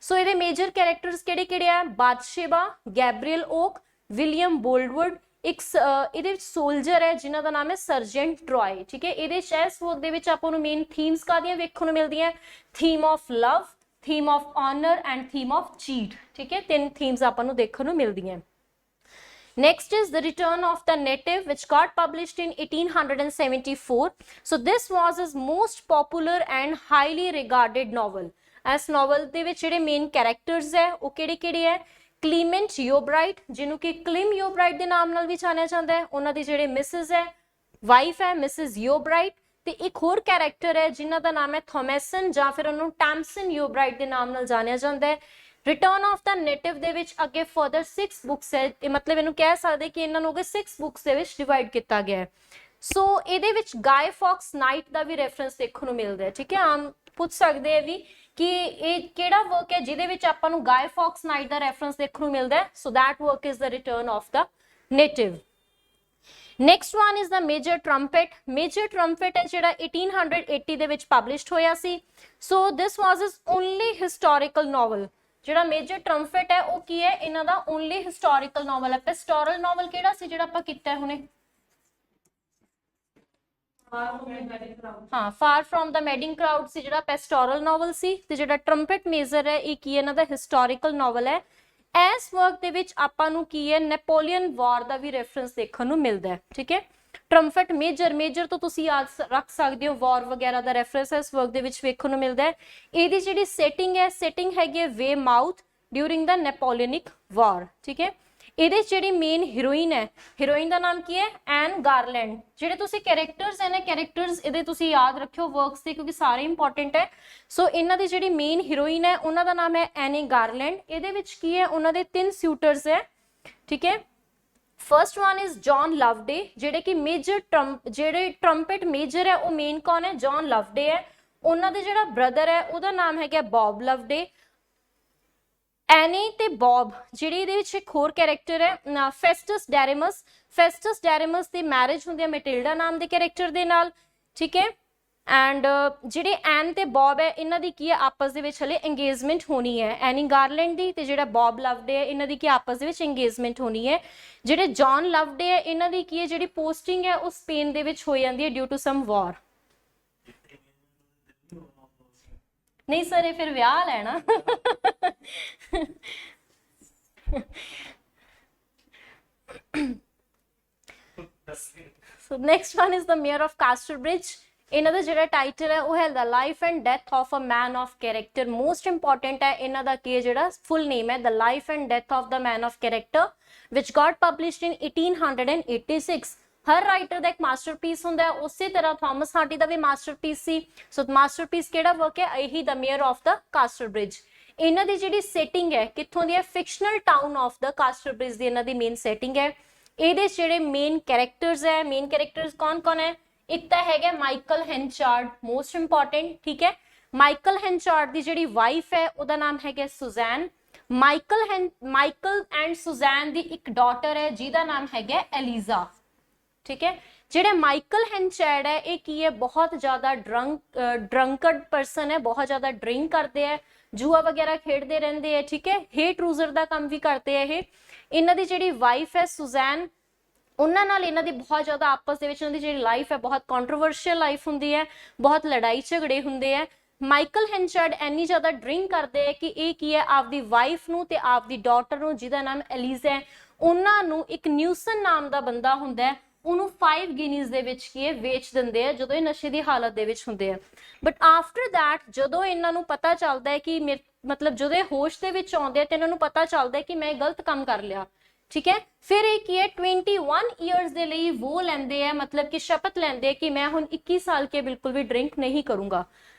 ਸੋ ਇਹਦੇ ਮੇਜਰ ਕੈਰੈਕਟਰਸ ਕਿਹੜੇ ਕਿਹੜੇ ਆ, ਬਾਥਸ਼ੇਬਾ, ਗੈਬਰੀਅਲ ਓਕ, ਵਿਲੀਅਮ ਬੋਲਡਵੁੱਡ। ਇੱਕ ਇਹਦੇ ਵਿੱਚ ਸੋਲਜਰ ਹੈ ਜਿਨ੍ਹਾਂ ਦਾ ਨਾਮ ਹੈ ਸਰਜੈਂਟ ਟਰੋਏ, ਠੀਕ ਹੈ। ਇਹਦੇ ਇਸ ਵਰਕ ਦੇ ਵਿੱਚ ਆਪਾਂ ਨੂੰ ਮੇਨ ਥੀਮਸ ਕਾਹਦੀਆਂ ਵੇਖਣ ਨੂੰ ਮਿਲਦੀਆਂ, theme of love, theme of honour and theme of cheat, ਠੀਕ ਹੈ। ਤਿੰਨ ਥੀਮਸ ਆਪਾਂ ਨੂੰ ਦੇਖਣ ਨੂੰ ਮਿਲਦੀਆਂ। Next is The Return of the Native, which got published in 1874. So this was his most popular and highly regarded novel। ਇਸ novel ਦੇ ਵਿੱਚ ਜਿਹੜੇ ਮੇਨ ਕੈਰੈਕਟਰਸ ਹੈ ਉਹ ਕਿਹੜੇ ਕਿਹੜੇ ਹੈ, ਕਲੀਮੈਂਟ ਯੋਬਰਾਈਟ, ਜਿਹਨੂੰ ਕਿ ਕਲਿਮ ਯੋਬਰਾਈਟ ਦੇ ਨਾਮ ਨਾਲ ਵੀ ਜਾਣਿਆ ਜਾਂਦਾ ਹੈ। ਉਹਨਾਂ ਦੀ ਜਿਹੜੇ ਮਿਸਿਸ ਹੈ, ਵਾਈਫ ਹੈ ਮਿਸਿਸ ਯੋਬਰਾਈਟ, ਤੇ ਇੱਕ ਹੋਰ ਕੈਰੈਕਟਰ ਹੈ ਜਿਨ੍ਹਾਂ ਦਾ ਨਾਮ ਹੈ ਥੋਮੈਸਨ ਜਾਂ ਫਿਰ ਉਹਨੂੰ ਟੈਮਸਨ ਯੋਬਰਾਈਟ ਦੇ ਨਾਮ ਨਾਲ ਜਾਣਿਆ ਜਾਂਦਾ ਹੈ। ਰਿਟਰਨ ਆਫ ਦਾ ਨੇਟਿਵ ਦੇ ਵਿੱਚ ਅੱਗੇ ਫਰਦਰ 6 ਬੁੱਕਸ ਹੈ, ਇਹ ਮਤਲਬ ਇਹਨੂੰ ਕਹਿ ਸਕਦੇ ਕਿ ਇਹਨਾਂ ਨੂੰ 6 ਬੁੱਕਸ ਦੇ ਵਿੱਚ ਡਿਵਾਈਡ ਕੀਤਾ ਗਿਆ ਹੈ। ਸੋ ਇਹਦੇ ਵਿੱਚ ਗਾਏ ਫੌਕਸ ਨਾਈਟ ਦਾ ਵੀ ਰੈਫਰੈਂਸ ਦੇਖਣ ਨੂੰ ਮਿਲਦਾ ਹੈ, ਠੀਕ ਹੈ। ਆਮ ਪੁੱਛ ਸਕਦੇ ਆ ਵੀ ਕਿ ਇਹ ਕਿਹੜਾ ਵਰਕ ਹੈ ਜਿਹਦੇ ਵਿੱਚ ਆਪਾਂ ਨੂੰ ਗਾਏ ਫੌਕਸ ਨਾਈਟ ਦਾ ਰੈਫਰੈਂਸ ਦੇਖਣ ਨੂੰ ਮਿਲਦਾ ਹੈ। So that work is the return of the native. Next one is the major trumpet. Major trumpet ਹੈ ਜਿਹੜਾ 1880 ਦੇ ਵਿੱਚ ਪਬਲਿਸ਼ਡ ਹੋਇਆ ਸੀ। So this was his only historical novel. ਜਿਹੜਾ ਮੇਜਰ ਟਰੰਪਟ ਹੈ ਉਹ ਕੀ ਹੈ, ਇਹਨਾਂ ਦਾ ਓਨਲੀ ਹਿਸਟੋਰੀਕਲ ਨੋਵਲ ਹੈ। ਪੈਸਟੋਰਲ ਨੋਵਲ ਕਿਹੜਾ ਸੀ ਜਿਹੜਾ ਆਪਾਂ ਕੀਤਾ ਹੁਣੇ, ਹਾਂ, for from the madding crowd ਸੀ ਜਿਹੜਾ ਪੈਸਟੋਰਲ ਨੋਵਲ ਸੀ, ਤੇ ਜਿਹੜਾ ਟਰੰਪਟ ਮੇਜਰ ਹੈ ਇਹ ਕੀ ਇਹਨਾਂ ਦਾ ਹਿਸਟੋਰੀਕਲ ਨੋਵਲ ਹੈ। ਇਸ ਵਰਕ ਦੇ ਵਿੱਚ ਆਪਾਂ ਨੂੰ ਕੀ ਹੈ, ਨੈਪੋਲੀਅਨ ਵਾਰ ਦਾ ਵੀ ਰੈਫਰੈਂਸ ਦੇਖਣ ਨੂੰ ਮਿਲਦਾ ਹੈ, ਠੀਕ ਹੈ। ਟਰੰਫਟ ਮੇਜਰ, ਮੇਜਰ ਤੋਂ ਤੁਸੀਂ ਯਾਦ ਰੱਖ ਸਕਦੇ ਹੋ ਵਾਰ ਵਗੈਰਾ ਦਾ ਰੈਫਰੈਂਸ ਇਸ ਵਰਕ ਦੇ ਵਿੱਚ ਵੇਖਣ ਨੂੰ ਮਿਲਦਾ ਹੈ। ਇਹਦੀ ਜਿਹੜੀ ਸੈਟਿੰਗ ਹੈ, ਸੈਟਿੰਗ ਹੈਗੀ ਹੈ ਵੇਮਾਊਥ ਡਿਊਰਿੰਗ ਦਾ ਨੈਪੋਲੀਅਨਿਕ ਵਾਰ, ਠੀਕ ਹੈ। ਇਹਦੇ 'ਚ ਜਿਹੜੀ ਮੇਨ ਹੀਰੋਇਨ ਹੈ, ਹੀਰੋਇਨ ਦਾ ਨਾਮ ਕੀ ਹੈ, ਐਨ ਗਾਰਲੈਂਡ। ਜਿਹੜੇ ਤੁਸੀਂ ਕੈਰੈਕਟਰਸ ਹੈ ਨਾ, ਕੈਰੈਕਟਰਸ ਇਹਦੇ ਤੁਸੀਂ ਯਾਦ ਰੱਖਿਓ ਵਰਕਸ ਦੇ, ਕਿਉਂਕਿ ਸਾਰੇ ਇੰਪੋਰਟੈਂਟ ਹੈ। ਸੋ ਇਹਨਾਂ ਦੀ ਜਿਹੜੀ ਮੇਨ ਹੀਰੋਇਨ ਹੈ ਉਹਨਾਂ ਦਾ ਨਾਮ ਹੈ ਐਨੀ ਗਾਰਲੈਂਡ। ਇਹਦੇ ਵਿੱਚ ਕੀ ਹੈ, ਉਹਨਾਂ ਦੇ 3 ਸਿਊਟਰਸ ਹੈ, ਠੀਕ ਹੈ। ਫਰਸਟ ਵਨ ਇਜ਼ ਜੌਨ ਲਵਡੇ, ਜਿਹੜੇ ਕਿ ਮੇਜਰ ਜਿਹੜੇ ਟਰੰਪਟ ਮੇਜਰ ਹੈ ਉਹ ਮੇਨ ਕੌਣ ਹੈ, ਜੌਨ ਲਵਡੇ ਹੈ। ਉਹਨਾਂ ਦੇ ਜਿਹੜਾ ਬ੍ਰਦਰ ਹੈ ਉਹਦਾ ਨਾਮ ਹੈਗਾ ਬੌਬ ਲਵਡੇ। ਐਨੀ ਤੇ ਬੌਬ, ਜਿਹੜੀ ਇਹਦੇ ਵਿੱਚ ਇੱਕ ਹੋਰ ਕੈਰੈਕਟਰ ਹੈ ਫੈਸਟਸ ਡੈਰੇਮਸ। ਫੈਸਟਸ ਡੈਰੇਮਸ ਦੀ ਮੈਰਿਜ ਹੁੰਦੀ ਹੈ ਮੈਟਿਲਡਾ ਨਾਮ ਦੇ ਕੈਰੈਕਟਰ ਦੇ ਨਾਲ, ਠੀਕ ਹੈ। ਐਂਡ ਜਿਹੜੇ ਐਨ ਤੇ ਬੌਬ ਹੈ ਇਹਨਾਂ ਦੀ ਕੀ ਹੈ, ਆਪਸ ਦੇ ਵਿੱਚ ਹਲੇ ਇੰਗੇਜਮੈਂਟ ਹੋਣੀ ਹੈ। ਐਨੀ ਗਾਰਲੈਂਡ ਦੀ ਤੇ ਜਿਹੜਾ ਬੌਬ ਲਵਡੇ ਹੈ ਇਹਨਾਂ ਦੀ ਕੀ ਆਪਸ ਦੇ ਵਿੱਚ ਇੰਗੇਜਮੈਂਟ ਹੋਣੀ ਹੈ। ਜਿਹੜੇ ਜੌਨ ਲਵਡੇ ਹੈ ਇਹਨਾਂ ਦੀ ਕੀ ਹੈ, ਜਿਹੜੀ ਪੋਸਟਿੰਗ ਹੈ ਉਹ ਸਪੇਨ ਦੇ ਵਿੱਚ ਹੋ ਜਾਂਦੀ ਹੈ ਡਿਊ ਟੂ ਸਮ ਵਾਰ। ਨਹੀਂ ਸਰ, ਇਹ ਫਿਰ ਵਿਆਹ ਲੈਣਾ। So next one is the Mayor of Casterbridge. ਇਹਨਾਂ ਦਾ ਜਿਹੜਾ ਟਾਈਟਲ ਹੈ ਉਹ ਹੈ The Life and Death of a Man of Character। Most important ਹੈ ਇਹਨਾਂ ਦਾ ਕੀ ਹੈ, ਜਿਹੜਾ ਫੁੱਲ ਨੇਮ ਹੈ The Life and Death of the Man of Character which got published in 1886। ਹਰ ਰਾਈਟਰ ਦਾ ਇੱਕ ਮਾਸਟਰਪੀਸ ਹੁੰਦਾ ਹੈ, ਉਸੇ ਤਰ੍ਹਾਂ ਥਾਮਸ ਹਾਰਡੀ ਦਾ ਵੀ ਮਾਸਟਰਪੀਸ ਸੀ। ਸੋ ਮਾਸਟਰਪੀਸ ਕਿਹੜਾ ਵਰਕ ਹੈ, ਇਹੀ The Mayor of the Casterbridge। ਇਹਨਾਂ ਦੀ ਜਿਹੜੀ ਸੈਟਿੰਗ ਹੈ ਕਿੱਥੋਂ ਦੀ ਹੈ, ਫਿਕਸ਼ਨਲ ਟਾਊਨ ਆਫ ਦਾ ਕਾਸਟਰਬ੍ਰਿਜ ਦੀ ਇਹਨਾਂ ਦੀ ਮੇਨ ਸੈਟਿੰਗ ਹੈ। ਇਹਦੇ ਜਿਹੜੇ ਮੇਨ ਕੈਰੈਕਟਰਸ ਹੈ, ਮੇਨ ਕੈਰੈਕਟਰਸ ਕੌਣ ਕੌਣ ਹੈ, ਇੱਕ ਤਾਂ ਹੈਗਾ ਮਾਈਕਲ ਹੈਂਚਾਰਡ, ਮੋਸਟ ਇੰਪੋਰਟੈਂਟ, ਠੀਕ ਹੈ। ਮਾਈਕਲ ਹੈਂਚਾਰਡ ਦੀ ਜਿਹੜੀ ਵਾਈਫ ਹੈ ਉਹਦਾ ਨਾਮ ਹੈਗਾ ਸੁਜ਼ੈਨ। ਮਾਈਕਲ ਐਂਡ ਸੁਜ਼ੈਨ ਦੀ ਇੱਕ ਡਾਟਰ ਹੈ ਜਿਹਦਾ ਨਾਮ ਹੈਗਾ ਐਲੀਜ਼ਾ, ਠੀਕ ਹੈ। ਜਿਹੜੇ ਮਾਈਕਲ ਹੈਂਚਾਰਡ ਹੈ ਇਹ ਕੀ ਹੈ, ਬਹੁਤ ਜ਼ਿਆਦਾ ਡਰੰਕਡ ਪਰਸਨ ਹੈ, ਬਹੁਤ ਜ਼ਿਆਦਾ ਡਰਿੰਕ ਕਰਦੇ ਹੈ, ਜੂਆ ਵਗੈਰਾ ਖੇਡਦੇ ਰਹਿੰਦੇ ਹੈ, ਠੀਕ ਹੈ। ਹੇਟ ਰੂਜ਼ਰ ਦਾ ਕੰਮ ਵੀ ਕਰਦੇ ਹੈ ਇਹ। ਇਹਨਾਂ ਦੀ ਜਿਹੜੀ ਵਾਈਫ ਹੈ ਸੁਜ਼ੈਨ, ਉਹਨਾਂ ਨਾਲ ਇਹਨਾਂ ਦੀ ਬਹੁਤ ਜ਼ਿਆਦਾ ਆਪਸ ਦੇ ਵਿੱਚ ਇਹਨਾਂ ਦੀ ਜਿਹੜੀ ਲਾਈਫ ਹੈ ਬਹੁਤ ਕੰਟਰੋਵਰਸ਼ੀਅਲ ਲਾਈਫ ਹੁੰਦੀ ਹੈ, ਬਹੁਤ ਲੜਾਈ ਝਗੜੇ ਹੁੰਦੇ ਹੈ। ਮਾਈਕਲ ਹੈਂਚਾਰਡ ਇੰਨੀ ਜ਼ਿਆਦਾ ਡਰਿੰਕ ਕਰਦੇ ਹੈ ਕਿ ਇਹ ਕੀ ਹੈ, ਆਪਦੀ ਵਾਈਫ ਨੂੰ ਤੇ ਆਪਦੀ ਡਾਟਰ ਨੂੰ ਜਿਹਦਾ ਨਾਮ ਐਲੀਜ਼ਾ ਹੈ, ਉਹਨਾਂ ਨੂੰ ਇੱਕ ਨਿਊਸਨ ਨਾਮ ਦਾ ਬੰਦਾ ਹੁੰਦਾ ਹੈ, ਉਹਨੂੰ 5 ਗਿਨੀਜ਼ ਦੇ ਵਿੱਚ ਕੀ ਹੈ ਵੇਚ ਦਿੰਦੇ ਆ ਜਦੋਂ ਇਹ ਨਸ਼ੇ ਦੀ ਹਾਲਤ ਦੇ ਵਿੱਚ ਹੁੰਦੇ ਆ। ਬਟ ਆਫਟਰ ਦੈਟ ਜਦੋਂ ਇਹਨਾਂ ਨੂੰ ਪਤਾ ਚੱਲਦਾ ਹੈ ਕਿ ਮਤਲਬ ਜਦੋਂ ਇਹ ਹੋਸ਼ ਦੇ ਵਿੱਚ ਆਉਂਦੇ ਆ ਤੇ ਇਹਨਾਂ ਨੂੰ ਪਤਾ ਚੱਲਦਾ ਹੈ ਕਿ ਮੈਂ ਗਲਤ ਕੰਮ ਕਰ ਲਿਆ, ਠੀਕ ਹੈ। ਫਿਰ ਇਹ ਕੀ ਹੈ 21 ਇਅਰਸ ਦੇ ਲਈ ਉਹ ਲੈਂਦੇ ਆ, ਮਤਲਬ ਕਿ ਸ਼ਪਥ ਲੈਂਦੇ ਆ ਕਿ ਮੈਂ ਹੁਣ 21 ਸਾਲ ਕੇ ਬਿਲਕੁਲ ਵੀ ਡਰਿੰਕ ਨਹੀਂ ਕਰੂੰਗਾ।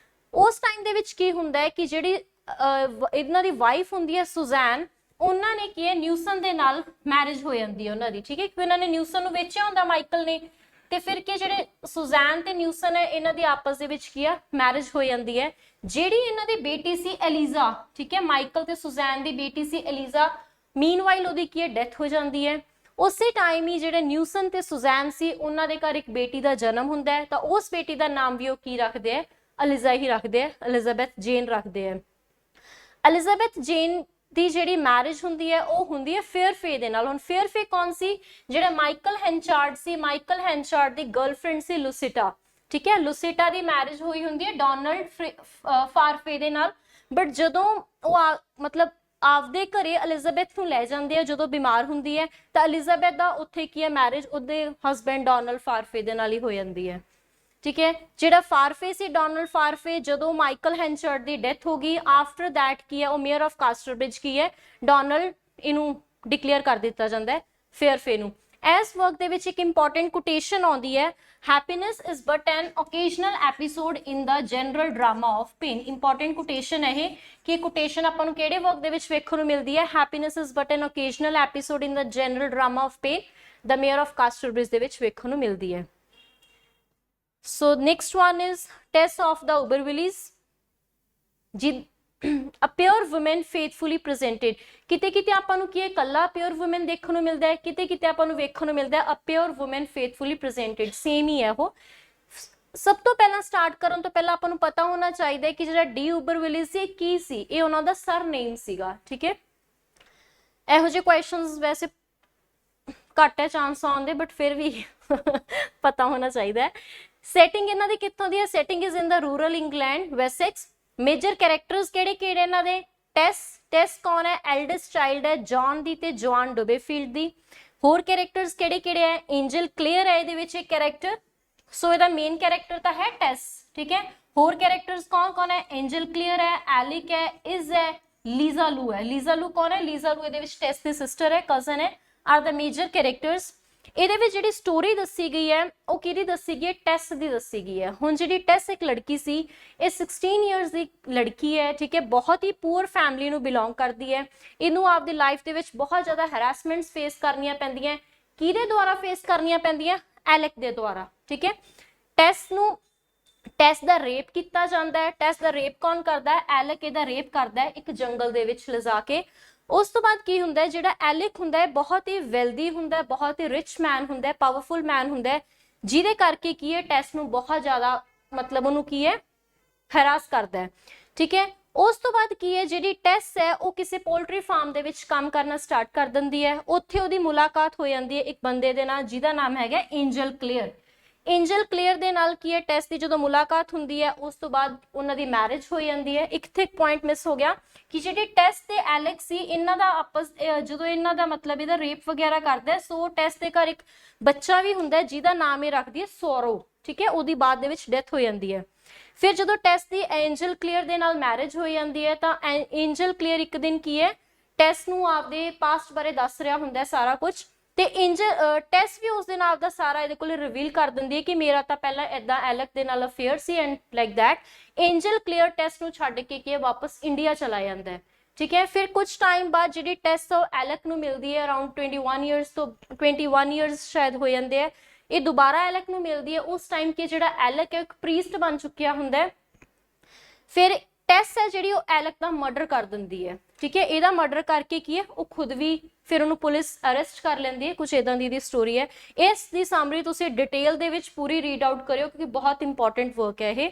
ਉਸ ਟਾਈਮ ਦੇ ਵਿੱਚ ਕੀ ਹੁੰਦਾ ਹੈ ਕਿ ਜਿਹੜੀ ਇਹਨਾਂ ਦੀ ਵਾਈਫ ਹੁੰਦੀ ਹੈ ਸੁਜ਼ੈਨ, ਉਹਨਾਂ ਨੇ ਕੀ ਹੈ ਨਿਊਸਨ ਦੇ ਨਾਲ ਮੈਰਿਜ ਹੋ ਜਾਂਦੀ ਹੈ ਉਹਨਾਂ ਦੀ, ਠੀਕ ਹੈ, ਕਿਉਂਕਿ ਉਹਨਾਂ ਨੇ ਨਿਊਸਨ ਨੂੰ ਵੇਚਿਆ ਹੁੰਦਾ ਮਾਈਕਲ ਨੇ। ਤੇ ਫਿਰ ਕੀ ਜਿਹੜੇ ਸੁਜ਼ੈਨ ਤੇ ਨਿਊਸਨ ਹੈ ਇਹਨਾਂ ਦੀ ਆਪਸ ਦੇ ਵਿੱਚ ਕੀ ਆ ਮੈਰਿਜ ਹੋ ਜਾਂਦੀ ਹੈ। ਜਿਹੜੀ ਇਹਨਾਂ ਦੀ ਬੇਟੀ ਸੀ ਐਲੀਜ਼ਾ, ਠੀਕ ਹੈ, ਮਾਈਕਲ ਤੇ ਸੁਜ਼ੈਨ ਦੀ ਬੇਟੀ ਸੀ ਐਲੀਜ਼ਾ, ਮੀਨਵਾਈਲ ਉਹਦੀ ਕੀ ਹੈ ਡੈਥ ਹੋ ਜਾਂਦੀ ਹੈ। ਉਸੇ ਟਾਈਮ ਹੀ ਜਿਹੜੇ ਨਿਊਸਨ ਤੇ ਸੁਜ਼ੈਨ ਸੀ ਉਹਨਾਂ ਦੇ ਘਰ ਇੱਕ ਬੇਟੀ ਦਾ ਜਨਮ ਹੁੰਦਾ ਹੈ, ਤਾਂ ਉਸ ਬੇਟੀ ਦਾ ਨਾਮ ਵੀ ਉਹ ਕੀ ਰੱਖਦੇ ਆ, ਐਲੀਜ਼ਾ ਹੀ ਰੱਖਦੇ ਆ, ਐਲਿਜ਼ਾਬੈਥ ਜੇਨ ਰੱਖਦੇ ਆ। ਐਲਿਜ਼ਾਬੈਥ ਜੇਨ ਦੀ ਜਿਹੜੀ ਮੈਰਿਜ ਹੁੰਦੀ ਹੈ ਉਹ ਹੁੰਦੀ ਹੈ ਫੇਅਰਫੇ ਦੇ ਨਾਲ। ਹੁਣ ਫੇਅਰਫੇ ਕੌਣ ਸੀ, ਜਿਹੜਾ ਮਾਈਕਲ ਹੈਂਚਾਰਡ ਸੀ, ਮਾਈਕਲ ਹੈਂਚਾਰਡ ਦੀ ਗਰਲਫ੍ਰੈਂਡ ਸੀ ਲੂਸੀਟਾ, ਠੀਕ ਹੈ। ਲੂਸੀਟਾ ਦੀ ਮੈਰਿਜ ਹੋਈ ਹੁੰਦੀ ਹੈ ਡੋਨਲਡ ਫਾਰਫੇ ਦੇ ਨਾਲ। ਬਟ ਜਦੋਂ ਉਹ ਮਤਲਬ ਆਪਦੇ ਘਰੇ ਐਲਿਜ਼ਾਬੈਥ ਨੂੰ ਲੈ ਜਾਂਦੇ ਆ ਜਦੋਂ ਬਿਮਾਰ ਹੁੰਦੀ ਹੈ, ਤਾਂ ਐਲਿਜ਼ਾਬੈਥ ਦਾ ਉੱਥੇ ਕੀ ਹੈ ਮੈਰਿਜ ਉਹਦੇ ਹਸਬੈਂਡ ਡੋਨਲਡ ਫਾਰਫੇ ਦੇ ਨਾਲ ਹੀ ਹੋ ਜਾਂਦੀ ਹੈ, ਠੀਕ ਹੈ। ਜਿਹੜਾ ਫਾਰਫੇ ਸੀ ਡੋਨਲਡ ਫਾਰਫੇ, ਜਦੋਂ ਮਾਈਕਲ ਹੈਂਚਾਰਡ ਦੀ ਡੈਥ ਹੋ ਗਈ ਆਫਟਰ ਦੈਟ ਕੀ ਹੈ ਉਹ ਮੇਅਰ ਆਫ ਕਾਸਟਰਬ੍ਰਿਜ ਕੀ ਹੈ ਡੋਨਲਡ ਇਹਨੂੰ ਡਿਕਲੇਅਰ ਕਰ ਦਿੱਤਾ ਜਾਂਦਾ ਹੈ ਫੇਅਰਫੇ ਨੂੰ। ਇਸ ਵਰਕ ਦੇ ਵਿੱਚ ਇੱਕ ਇੰਪੋਰਟੈਂਟ ਕੋਟੇਸ਼ਨ ਆਉਂਦੀ ਹੈ, happiness is but an occasional episode in the general drama of pain. Important quotation ਹੈ ਇਹ, ਕਿ ਕੋਟੇਸ਼ਨ ਆਪਾਂ ਨੂੰ ਕਿਹੜੇ ਵਰਕ ਦੇ ਵਿੱਚ ਵੇਖਣ ਨੂੰ ਮਿਲਦੀ ਹੈ, happiness is but an occasional episode in the general drama of pain, the mayor of Casterbridge ਦੇ ਵਿੱਚ ਵੇਖਣ ਨੂੰ ਮਿਲਦੀ ਹੈ। So next one is Tess of the Ubervillies, a pure woman faithfully presented। ਕਿਤੇ ਕਿਤੇ ਆਪਾਂ ਨੂੰ ਕੀ ਹੈ ਕੱਲਾ pure woman ਦੇਖਣ ਨੂੰ ਮਿਲਦਾ ਹੈ, ਕਿਤੇ ਕਿਤੇ ਆਪਾਂ ਨੂੰ ਵੇਖਣ ਨੂੰ ਮਿਲਦਾ ਹੈ a pure woman faithfully presented, same ਹੀ ਹੈ ਉਹ। ਸਭ ਤੋਂ ਪਹਿਲਾਂ ਸਟਾਰਟ ਕਰਨ ਤੋਂ ਪਹਿਲਾਂ ਆਪਾਂ ਨੂੰ ਪਤਾ ਹੋਣਾ ਚਾਹੀਦਾ ਹੈ ਕਿ ਜਿਹੜਾ ਡੀ ਉਬਰਵਿਲੀਜ਼ ਸੀ ਕੀ ਸੀ, ਇਹ ਉਹਨਾਂ ਦਾ ਸਰਨੇਮ ਸੀਗਾ, ਠੀਕ ਹੈ। ਇਹੋ ਜਿਹੇ ਕੁਐਸਚਨਸ ਵੈਸੇ ਘੱਟ ਹੈ ਚਾਂਸ ਆਉਣ ਦੇ, ਬਟ ਫਿਰ ਵੀ ਪਤਾ ਹੋਣਾ ਚਾਹੀਦਾ ਹੈ। ਸੈਟਿੰਗ ਇਹਨਾਂ ਦੀ ਕਿੱਥੋਂ ਦੀ ਹੈ, setting is in the rural England Wessex. Major characters ਕਿਹੜੇ ਕਿਹੜੇ ਇਹਨਾਂ ਦੇ, ਟੈਸ ਕੌਣ ਹੈ, ਐਲਡੈਸਟ ਚਾਈਲਡ ਹੈ ਜੌਨ ਦੀ ਤੇ ਜੋਆਨ ਡੁਬੇਫੀਲਡ ਦੀ। होर कैरेक्टर्स किहड़े-किहड़े है? एंजल क्लियर है इहदे विच एक कैरेक्टर, सो इहदा मेन कैरेक्टर तो है टेस, ठीक है। होर कैरेक्टर्स कौन कौन है? एंजल क्लियर है, एलिक है, इज है, लीजा लू है। लीजा लू कौन है? लीजा लू इहदे विच टेस दी सिस्टर है, कजन है, आर द मेजर कैरेक्टर्स। ਇਹਦੇ ਵਿੱਚ ਜਿਹੜੀ ਸਟੋਰੀ ਦੱਸੀ ਗਈ ਹੈ ਉਹ ਕਿਹਦੀ ਦੱਸੀ ਗਈ ਹੈ? ਟੈਸ ਦੀ ਦੱਸੀ ਗਈ ਹੈ। ਹੁਣ ਜਿਹੜੀ ਟੈਸ ਇੱਕ ਲੜਕੀ ਸੀ, ਇਹ 16 ਇਅਰਸ ਦੀ ਲੜਕੀ ਹੈ, ਠੀਕ ਹੈ, ਬਹੁਤ ਹੀ ਪੂਅਰ ਫੈਮਿਲੀ ਨੂੰ ਬਿਲੋਂਗ ਕਰਦੀ ਹੈ। ਇਹਨੂੰ ਆਪਦੀ ਲਾਈਫ ਦੇ ਵਿੱਚ ਬਹੁਤ ਜ਼ਿਆਦਾ ਹੈਰਾਸਮੈਂਟਸ ਫੇਸ ਕਰਨੀਆਂ ਪੈਂਦੀਆਂ। ਕਿਹਦੇ ਦੁਆਰਾ ਫੇਸ ਕਰਨੀਆਂ ਪੈਂਦੀਆਂ? ਐਲੈਕ ਦੇ ਦੁਆਰਾ, ਠੀਕ ਹੈ। ਟੈਸ ਦਾ ਰੇਪ ਕੀਤਾ ਜਾਂਦਾ ਹੈ। ਟੈਸ ਦਾ ਰੇਪ ਕੌਣ ਕਰਦਾ ਹੈ? ਐਲੈਕ ਇਹਦਾ ਰੇਪ ਕਰਦਾ ਹੈ ਇੱਕ ਜੰਗਲ ਦੇ ਵਿੱਚ ਲਿਜਾ ਕੇ। ਉਸ ਤੋਂ ਬਾਅਦ ਕੀ ਹੁੰਦਾ ਹੈ? ਜਿਹੜਾ ਐਲਿਕ ਹੁੰਦਾ ਹੈ ਬਹੁਤ ਹੀ ਵੈਲਦੀ ਹੁੰਦਾ ਹੈ, ਬਹੁਤ ਹੀ ਰਿਚ ਮੈਨ ਹੁੰਦਾ ਹੈ, ਪਾਵਰਫੁਲ ਮੈਨ ਹੁੰਦਾ ਹੈ, ਜਿਹਦੇ ਕਰਕੇ ਕੀ ਹੈ ਟੈਸ ਨੂੰ ਬਹੁਤ ਜ਼ਿਆਦਾ ਮਤਲਬ ਉਹਨੂੰ ਕੀ ਹੈ ਹੈਰਾਸ ਕਰਦਾ ਹੈ, ਠੀਕ ਹੈ। ਉਸ ਤੋਂ ਬਾਅਦ ਕੀ ਹੈ ਜਿਹੜੀ ਟੈਸ ਹੈ ਉਹ ਕਿਸੇ ਪੋਲਟਰੀ ਫਾਰਮ ਦੇ ਵਿੱਚ ਕੰਮ ਕਰਨਾ ਸਟਾਰਟ ਕਰ ਦਿੰਦੀ ਹੈ। ਉੱਥੇ ਉਹਦੀ ਮੁਲਾਕਾਤ ਹੋ ਜਾਂਦੀ ਹੈ ਇੱਕ ਬੰਦੇ ਦੇ ਨਾਲ ਜਿਹਦਾ ਨਾਮ ਹੈਗਾ ਐਂਜਲ ਕਲੀਅਰ। एंजल क्लियर दे नाल की है टेस की जो मुलाकात हुंदी है उस तो बाद उन्हां दी मैरिज हो जाती है। एक थे पॉइंट मिस हो गया कि जिहड़ी टेस ते एलेक्स सी इन्हां दा आपस जो इन्हां दा मतलब इहदा रेप वगैरह करदा है, सो टेस दे घर एक बच्चा भी हुंदा है जिहदा नाम ये रखदी है सोरो, ठीक है। उहदी बाद दे विच डेथ हो जाती है। फिर जो टेस दी एंजल क्लियर दे नाल मैरिज हो जाती है तो एंजल क्लियर एक दिन की है टेस नूं आपदे पास्ट बारे दस रहा हुंदा है सारा कुछ, ਤੇ ਟੈਸ ਵੀ ਉਸ ਦਿਨ ਆਪਦਾ ਸਾਰਾ ਇਹਦੇ ਕੋਲ ਰਿਵੀਲ ਕਰ ਦਿੰਦੀ ਹੈ ਕਿ ਮੇਰਾ ਤਾਂ ਪਹਿਲਾਂ ਇਦਾਂ ਐਲਕ ਦੇ ਨਾਲ ਅਫੇਅਰ ਸੀ and like that. Angel Clare Tess ਨੂੰ ਛੱਡ ਕੇ ਕੀ ਵਾਪਸ ਇੰਡੀਆ ਚਲਾ ਜਾਂਦਾ ਹੈ, ਠੀਕ ਹੈ। ਫਿਰ ਕੁਝ ਟਾਈਮ ਬਾਅਦ ਜਿਹੜੀ ਟੈਸ ਉਹ ਐਲਕ ਨੂੰ ਮਿਲਦੀ ਹੈ, ਅਰਾਊਂਡ 21 ਇਅਰਸ ਤੋਂ 21 ਇਅਰਸ ਸ਼ਾਇਦ ਹੋ ਜਾਂਦੇ ਆ, ਇਹ ਦੁਬਾਰਾ ਐਲਕ ਨੂੰ ਮਿਲਦੀ ਹੈ। ਉਸ ਟਾਈਮ ਕਿ ਜਿਹੜਾ ਐਲਕ ਹੈ ਇੱਕ ਪ੍ਰੀਸਟ ਬਣ ਚੁੱਕਿਆ ਹੁੰਦਾ ਹੈ। ਫਿਰ ਟੈਸ ਹੈ ਜਿਹੜੀ ਉਹ ਐਲਕ ਦਾ ਮਰਡਰ ਕਰ ਦਿੰਦੀ ਹੈ, ਠੀਕ ਹੈ। ਇਹਦਾ ਮਰਡਰ ਕਰਕੇ ਕੀ ਹੈ ਉਹ ਖੁਦ ਵੀ ਫਿਰ ਉਹਨੂੰ ਪੁਲਿਸ ਅਰੈਸਟ ਕਰ ਲੈਂਦੀ ਹੈ। ਕੁਝ ਇਦਾਂ ਦੀ ਸਟੋਰੀ ਹੈ। ਇਸ ਦੀ ਸਮਰੀ ਤੁਸੀਂ ਡਿਟੇਲ ਦੇ ਵਿੱਚ ਪੂਰੀ ਰੀਡ ਆਊਟ ਕਰਿਓ ਕਿਉਂਕਿ ਬਹੁਤ ਇੰਪੋਰਟੈਂਟ ਵਰਕ ਹੈ ਇਹ।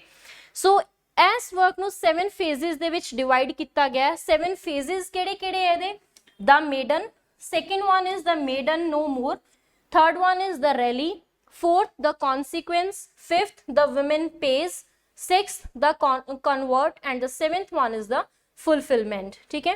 ਸੋ ਇਸ ਵਰਕ ਨੂੰ 7 ਫੇਜ਼ਸ ਦੇ ਵਿੱਚ ਡਿਵਾਈਡ ਕੀਤਾ ਗਿਆ। 7 ਫੇਜ਼ਸ ਕਿਹੜੇ-ਕਿਹੜੇ ਹੈ ਇਹਦੇ? The maiden, second one is the maiden no more, third one is the rally, fourth the consequence, fifth the women pays, sixth the convert, and the seventh one is the fulfillment, ठीक है।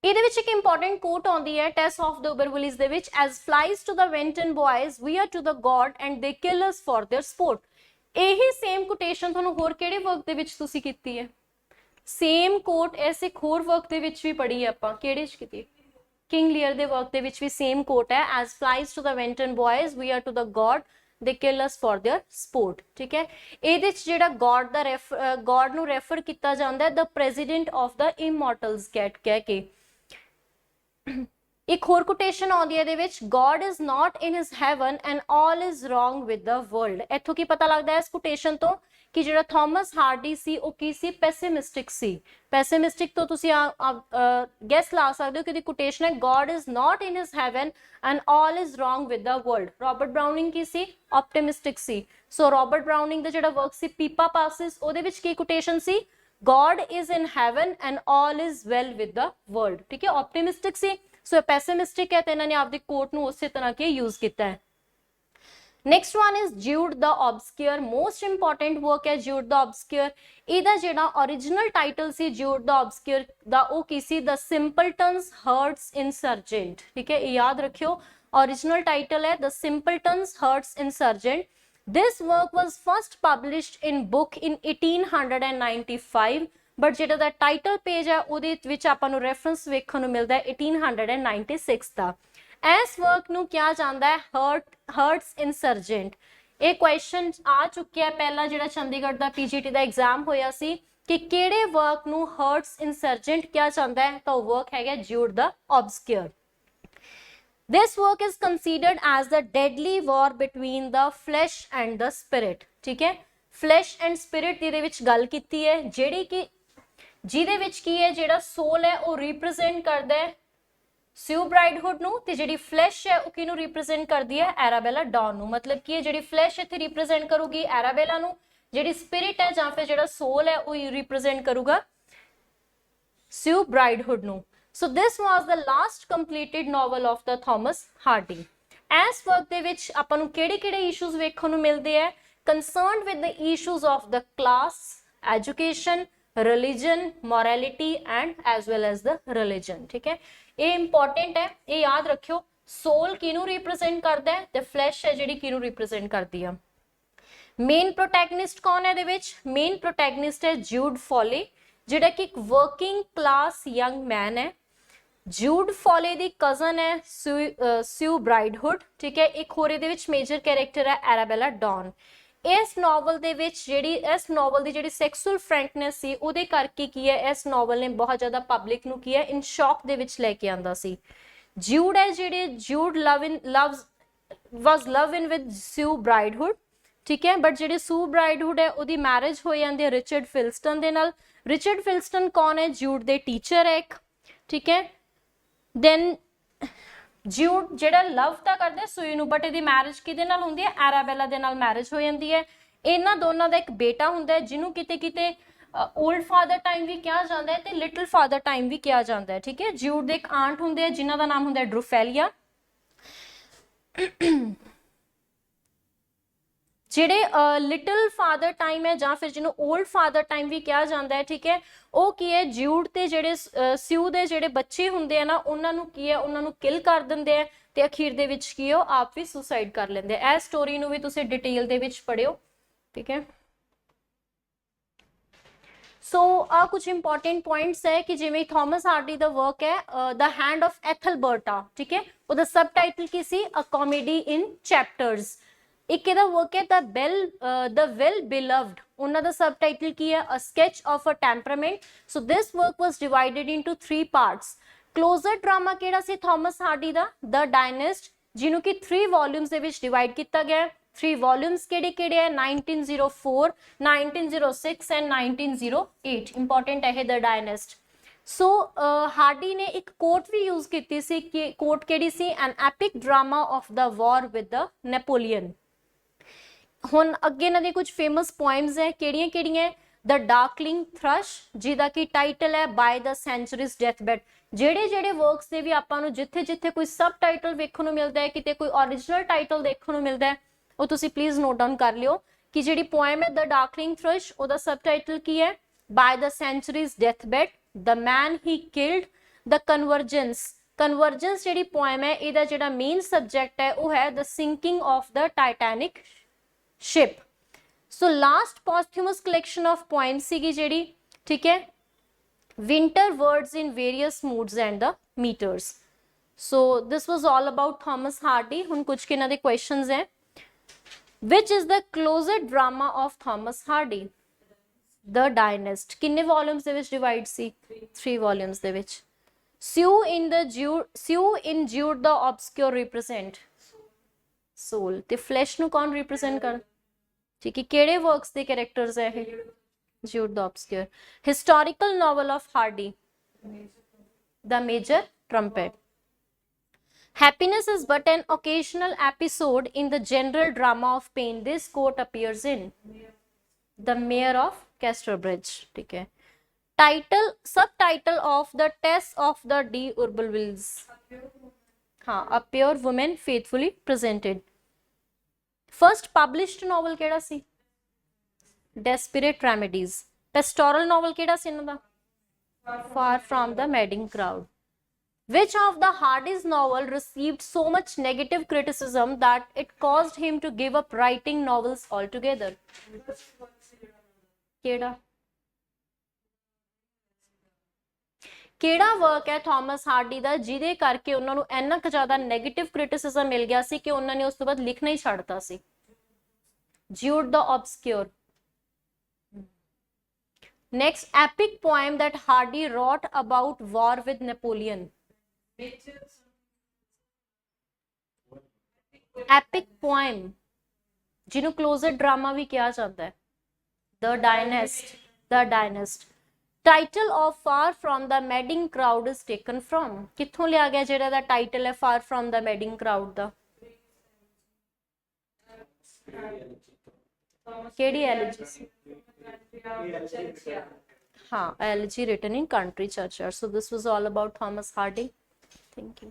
ਇਹਦੇ ਵਿੱਚ ਇੱਕ important ਕੋਟ ਆਉਂਦੀ ਹੈ ਟੈਸ of the ਉਬਰਵੁਲਿਸ ਦੇ ਵਿੱਚ, as flies to the wanton boys we are to the god and they kill us for their sport। ਇਹੀ ਸੇਮ ਕੋਟੇਸ਼ਨ ਤੁਹਾਨੂੰ ਹੋਰ ਕਿਹੜੇ ਵਰਕ ਦੇ ਵਿੱਚ ਤੁਸੀਂ ਕੀਤੀ ਹੈ? ਸੇਮ ਕੋਟ ਐਸੇ ਇੱਕ ਹੋਰ ਵਰਕ ਦੇ ਵਿੱਚ ਵੀ ਪੜ੍ਹੀ ਹੈ ਆਪਾਂ, ਕਿਹੜੇ ਚ ਕੀਤੀ? ਕਿੰਗ ਲੀਅਰ ਦੇ ਵਰਕ ਦੇ ਵਿੱਚ ਵੀ ਸੇਮ ਕੋਟ ਹੈ, as flies to the wanton boys we are to the god they kill us for their sport, ਠੀਕ ਹੈ। ਇਹਦੇ ਚ ਜਿਹੜਾ ਗॉड ਦਾ ਗॉड ਨੂੰ ਰੈਫਰ ਕੀਤਾ ਜਾਂਦਾ ਹੈ the president of the immortals ਕਹਿ ਕੇ। ਇੱਕ ਹੋਰ ਕੋਟੇਸ਼ਨ ਆਉਂਦੀ ਹੈ ਇਹਦੇ ਵਿੱਚ, God is not in his heaven and all is wrong with the world। ਇੱਥੋਂ ਕੀ ਪਤਾ ਲੱਗਦਾ ਹੈ ਇਸ ਕੋਟੇਸ਼ਨ ਤੋਂ ਕਿ ਜਿਹੜਾ ਥਾਮਸ ਹਾਰਡੀ ਸੀ ਉਹ ਕੀ ਸੀ? ਪੈਸਿਮਿਸਟਿਕ ਸੀ। ਪੈਸਿਮਿਸਟਿਕ ਤੋਂ ਤੁਸੀਂ ਗੈਸ ਲਾ ਸਕਦੇ ਹੋ ਕਿ ਇਹਦੀ ਕੋਟੇਸ਼ਨ ਹੈ God is not in his heaven and all is wrong with the world। Robert Browning ਕੀ ਸੀ? ਆਪਟਿਮਿਸਟਿਕ ਸੀ। ਸੋ ਰੋਬਰਟ ਬਰਾਊਨਿੰਗ ਦਾ ਜਿਹੜਾ ਵਰਕ ਸੀ ਪੀਪਾ ਪਾਸਿਸ, ਉਹਦੇ ਵਿੱਚ ਕੀ ਕੋਟੇਸ਼ਨ ਸੀ? God is in heaven and all is well with the world, ठीक है। ऑप्टिमिस्टिक सी, सो पैसिमिस्टिक है तो इन्होंने आपकी कोट ਨੂੰ ਉਸੇ ਤਰ੍ਹਾਂ ਕੇ यूज ਕੀਤਾ ਹੈ। Next one is Jude the obscure, most important work है ज्यूड द ऑब्सक्योर। ਇਹਦਾ ਜਿਹੜਾ ओरिजिनल टाइटल सी ज्यूड द ऑब्सक्योर ਦਾ ਉਹ ਕੀ ਸੀ? द सिंपल्टन्स हर्ट्स इंसर्जेंट, ठीक है। ਇਹ याद रखियो, ओरिजिनल टाइटल है the simpletons hearts insurgent. This work was first published in book in 1895, but ਜਿਹੜਾ ਦਾ ਟਾਈਟਲ ਪੇਜ ਹੈ ਉਹਦੇ ਵਿੱਚ ਆਪਾਂ ਨੂੰ ਰੈਫਰੈਂਸ ਵੇਖਣ ਨੂੰ ਮਿਲਦਾ ਹੈ 1896 ਦਾ। ਇਸ ਵਰਕ ਨੂੰ ਕਿਹਾ ਜਾਂਦਾ ਹੈ ਹਰਟਸ ਇਨਸਰਜੈਂਟ। ਇਹ ਕੁਐਸਚਨ ਆ ਚੁੱਕਿਆ ਪਹਿਲਾਂ ਜਿਹੜਾ ਚੰਡੀਗੜ੍ਹ ਦਾ ਪੀਜੀਟੀ ਦਾ ਐਗਜ਼ਾਮ ਹੋਇਆ ਸੀ ਕਿ ਕਿਹੜੇ ਵਰਕ ਨੂੰ ਹਰਟਸ ਇਨਸਰਜੈਂਟ ਕਿਹਾ ਜਾਂਦਾ ਹੈ, ਤਾਂ ਉਹ ਵਰਕ ਹੈਗਾ ਜਿਊਡ ਦ obscure. This work is considered as the deadly war between the flesh and the spirit, ठीक है। flesh and spirit ਦੀ ਦੇ ਵਿੱਚ ਗੱਲ ਕੀਤੀ ਹੈ, ਜਿਹੜੀ ਕਿ ਜਿਹਦੇ ਵਿੱਚ ਕੀ ਹੈ ਜਿਹੜਾ soul ਹੈ ਉਹ represent ਕਰਦਾ ਹੈ ਸਿਊ ਬ੍ਰਾਈਡਹੁੱਡ ਨੂੰ, ਤੇ ਜਿਹੜੀ flesh ਹੈ ਉਹ ਕਿਹਨੂੰ represent ਕਰਦੀ ਹੈ? ਐਰਾਬੈਲਾ ਡੌਨ ਨੂੰ। ਮਤਲਬ ਕੀ ਹੈ ਜਿਹੜੀ flesh ਇੱਥੇ represent ਕਰੂਗੀ ਐਰਾਬੈਲਾ ਨੂੰ, ਜਿਹੜੀ spirit ਹੈ ਜਾਂ ਫਿਰ ਜਿਹੜਾ soul ਹੈ ਉਹ represent ਕਰੂਗਾ ਸਿਊ ਬ੍ਰਾਈਡਹੁੱਡ ਨੂੰ। So this was the last completed novel of the Thomas Hardy। ਇਸ ਵਰਕ ਦੇ ਵਿੱਚ ਆਪਾਂ ਨੂੰ ਕਿਹੜੇ-ਕਿਹੜੇ ਇਸ਼ੂਜ਼ ਵੇਖਣ ਨੂੰ ਮਿਲਦੇ ਆ concerned with the issues of the class, education, religion, morality and as well as the religion. ठीक है, ये इंपॉर्टेंट है, ये याद रखियो। सोल किनू रिप्रेजेंट करता है ते फ्लैश है जिहड़ी किनू रिप्रेजेंट करती है। मेन प्रोटैगनिस्ट कौन है ਇਹਦੇ ਵਿੱਚ? मेन प्रोटैगनिस्ट है ज्यूड फॉले, ਜਿਹੜਾ कि एक वर्किंग क्लास यंग मैन है। ज्यूड फॉले ਦੀ कजन है स्यू ब्राइडहुड। ठीक है, एक होर ਇਹਦੇ ਵਿੱਚ मेजर कैरेक्टर है एराबेला डॉन। इस नॉवल ਦੇ ਵਿੱਚ ਜਿਹੜੀ ਇਸ नॉवल ਦੀ ਜਿਹੜੀ ਸੈਕਸੁਅਲ ਫਰੈਂਕਨੈਸ ਸੀ ਉਹਦੇ ਕਰਕੇ ਕੀ ਹੈ, ਇਸ नॉवल ਨੇ ਬਹੁਤ ਜ਼ਿਆਦਾ ਪਬਲਿਕ ਨੂੰ ਕੀ ਹੈ ਇਨ ਸ਼ੌਕ ਦੇ ਵਿੱਚ ਲੈ ਕੇ ਆਂਦਾ ਸੀ। ज्यूड है ਜਿਹੜੇ Jude was love in with स्यू ब्राइडहुड। ठीक है, बट ਜਿਹੜੀ ਸੂ ਬ੍ਰਾਈਡਹੁਡ ਹੈ ਉਹਦੀ ਮੈਰਿਜ ਹੋ ਜਾਂਦੀ ਹੈ ਰਿਚਰਡ ਫਿਲਸਟਨ ਦੇ ਨਾਲ। ਰਿਚਰਡ ਫਿਲਸਟਨ ਕੌਣ ਹੈ? ज्यूड ਦੇ ਟੀਚਰ ਹੈ ਇੱਕ। ठीक है, then ज्यूड ਜਿਹੜਾ ਲਵ ਤਾਂ ਕਰਦਾ ਸੂਈ ਨੂੰ, ਬਟ ਇਹਦੀ ਮੈਰਿਜ ਕਿਹਦੇ ਨਾਲ ਹੁੰਦੀ ਹੈ? ਐਰਾਬੈਲਾ ਦੇ ਨਾਲ ਮੈਰਿਜ ਹੋ ਜਾਂਦੀ ਹੈ। ਇਹਨਾਂ ਦੋਨਾਂ ਦਾ ਇੱਕ ਬੇਟਾ ਹੁੰਦਾ ਹੈ ਜਿਹਨੂੰ ਕਿਤੇ ਕਿਤੇ ओल्ड फादर टाइम भी कहा जाता है ते लिटिल फादर टाइम भी कहा जाता है। ठीक है, ज्यूड दे एक आंट हुंदे है जिन्हां दा नाम हुंदा है ड्रूफेलिया। ਜਿਹੜੇ लिटिल फादर टाइम है ਜਾਂ ਫਿਰ ਜਿਹਨੂੰ ओल्ड फादर टाइम भी कहा जाता है। ठीक है, ਉਹ ਕੀ ਹੈ ज्यूड ਤੇ ਜਿਹੜੇ ਸਿਊ ਦੇ ਜਿਹੜੇ ਬੱਚੇ ਹੁੰਦੇ ਆ ਨਾ ਉਹਨਾਂ ਨੂੰ ਕੀ ਹੈ ਉਹਨਾਂ ਨੂੰ ਕਿਲ ਕਰ ਦਿੰਦੇ ਆ ਤੇ ਅਖੀਰ ਦੇ ਵਿੱਚ ਕੀ ਉਹ ਆਪ ਵੀ ਸੁਸਾਈਡ ਕਰ ਲੈਂਦੇ ਆ। ਇਹ ਸਟੋਰੀ ਨੂੰ ਵੀ ਤੁਸੀਂ ਡਿਟੇਲ ਦੇ ਵਿੱਚ ਪੜਿਓ। ਠੀਕ ਹੈ, सो कुछ इंपॉर्टेंट पॉइंट्स है कि जिवें थॉमस हार्डी दा वर्क है द हैंड ऑफ एथलबर्टा। ठीक है, ਉਹਦਾ सब टाइटल की सी अ कॉमेडी इन चैप्टर्स। एक ਇਹਦਾ वर्क है द वेल बिलव्ड, ਉਹਨਾਂ ਦਾ सब टाइटल की है a sketch of a temperament. So this work was divided into 3 parts. Closet drama ਕਿਹੜਾ ਸੀ ਥॉमस ਹਾਰਡੀ ਦਾ? द डायनेस्ट, ਜਿਹਨੂੰ कि 3 वॉल्यूम्स ਦੇ ਵਿੱਚ ਡਿਵਾਈਡ ਕੀਤਾ ਗਿਆ ਹੈ। 3 वॉल्यूम्स केड़े है? 1904, 1906 एंड 1908। इंपॉर्टेंट है द डायनेस्ट। सो हार्डी ने एक कोट भी यूज की सी कि कोट केड़ी सी? An epic drama of the war with the Napoleon. हुण अगे इन्हां दे कुछ फेमस पोएम्स है, केड़ियां केड़ियां? द डार्कलिंग थ्रश, जिहदा की टाइटल है बाय द सेंचुरीज डेथबेड। ਜਿਹੜੇ ਜਿਹੜੇ वर्क्स ਦੇ भी आपां नूं जिथे जिथे कोई सब टाइटल वेखण नूं मिलदा है, किते कोई ओरिजिनल टाइटल देखण नूं मिलदा है, ਉਹ ਤੁਸੀਂ ਪਲੀਜ਼ ਨੋਟ ਡਾਊਨ ਕਰ ਲਿਓ ਕਿ ਜਿਹੜੀ ਪੋਇਮ ਹੈ ਦ ਡਾਰਕਲਿੰਗ ਥ੍ਰਸ਼ ਉਹਦਾ ਸਬ ਟਾਈਟਲ ਕੀ ਹੈ? By the century's deathbed, the man he killed, the convergence. Convergence ਜਿਹੜੀ ਪੋਇਮ ਹੈ ਇਹਦਾ ਜਿਹੜਾ ਮੇਨ ਸਬਜੈਕਟ ਹੈ ਉਹ ਹੈ the sinking of the Titanic ship. So last posthumous collection of poem ਸੀਗੀ ਜਿਹੜੀ। ਠੀਕ ਹੈ, winter words in various moods and the meters। So this was all about Thomas Hardy. हुण कुछ कि इन्हां दे क्वेश्चंस है। Which is the closet drama of Thomas Hardy? The Dynast। किन्ने वॉल्यूम्स दे विच डिवाइड सी? 3 वॉल्यूम्स दे विच। Sue in Jude the obscure represent soul ते flesh नु कौन represent कर? ठीक है, केड़े वर्क्स दे कैरेक्टर्स है ये? Jude the obscure। Historical novel of Hardy, The Major Trumpet। Happiness is but an occasional episode in the general drama of pain this quote appears in The Mayor of Casterbridge। ठीक है, title subtitle of the Tess of the d'Urbervilles। हाँ, A Pure Woman Faithfully Presented। First published novel केड़ा सी? Desperate Remedies। Pastoral novel केड़ा सी इन्हां दा? Far from the Madding Crowd। Which of the Hardy's novel received so much negative criticism that it caused him to give up writing novels altogether? केड़ा work है Thomas Hardy ਦਾ ਜਿਹਦੇ ਕਰਕੇ ਉਹਨਾਂ ਨੂੰ ਇੰਨਾ ਕੁ ਜ਼ਿਆਦਾ 네ਗੇਟਿਵ ਕ੍ਰਿਟਿਸਿਜ਼ਮ ਮਿਲ ਗਿਆ ਸੀ ਕਿ ਉਹਨਾਂ ਨੇ ਉਸ ਤੋਂ ਬਾਅਦ ਲਿਖਣਾ ਹੀ ਛੱਡਤਾ ਸੀ? Jude the Obscure। Next, epic poem that Hardy wrote about war with Napoleon। Epic poem जिन्हों क्लोजर ड्रामा भी कहा जाता है, the dynast. Title of far from the madding crowd is taken from. कित्थों लिया गया जेड़ा दा टाइटल है far from the madding crowd दा? केड़ी एलिजी सी? हाँ, elegy written in country churchyard. So this was all about Thomas Hardy. Thank you.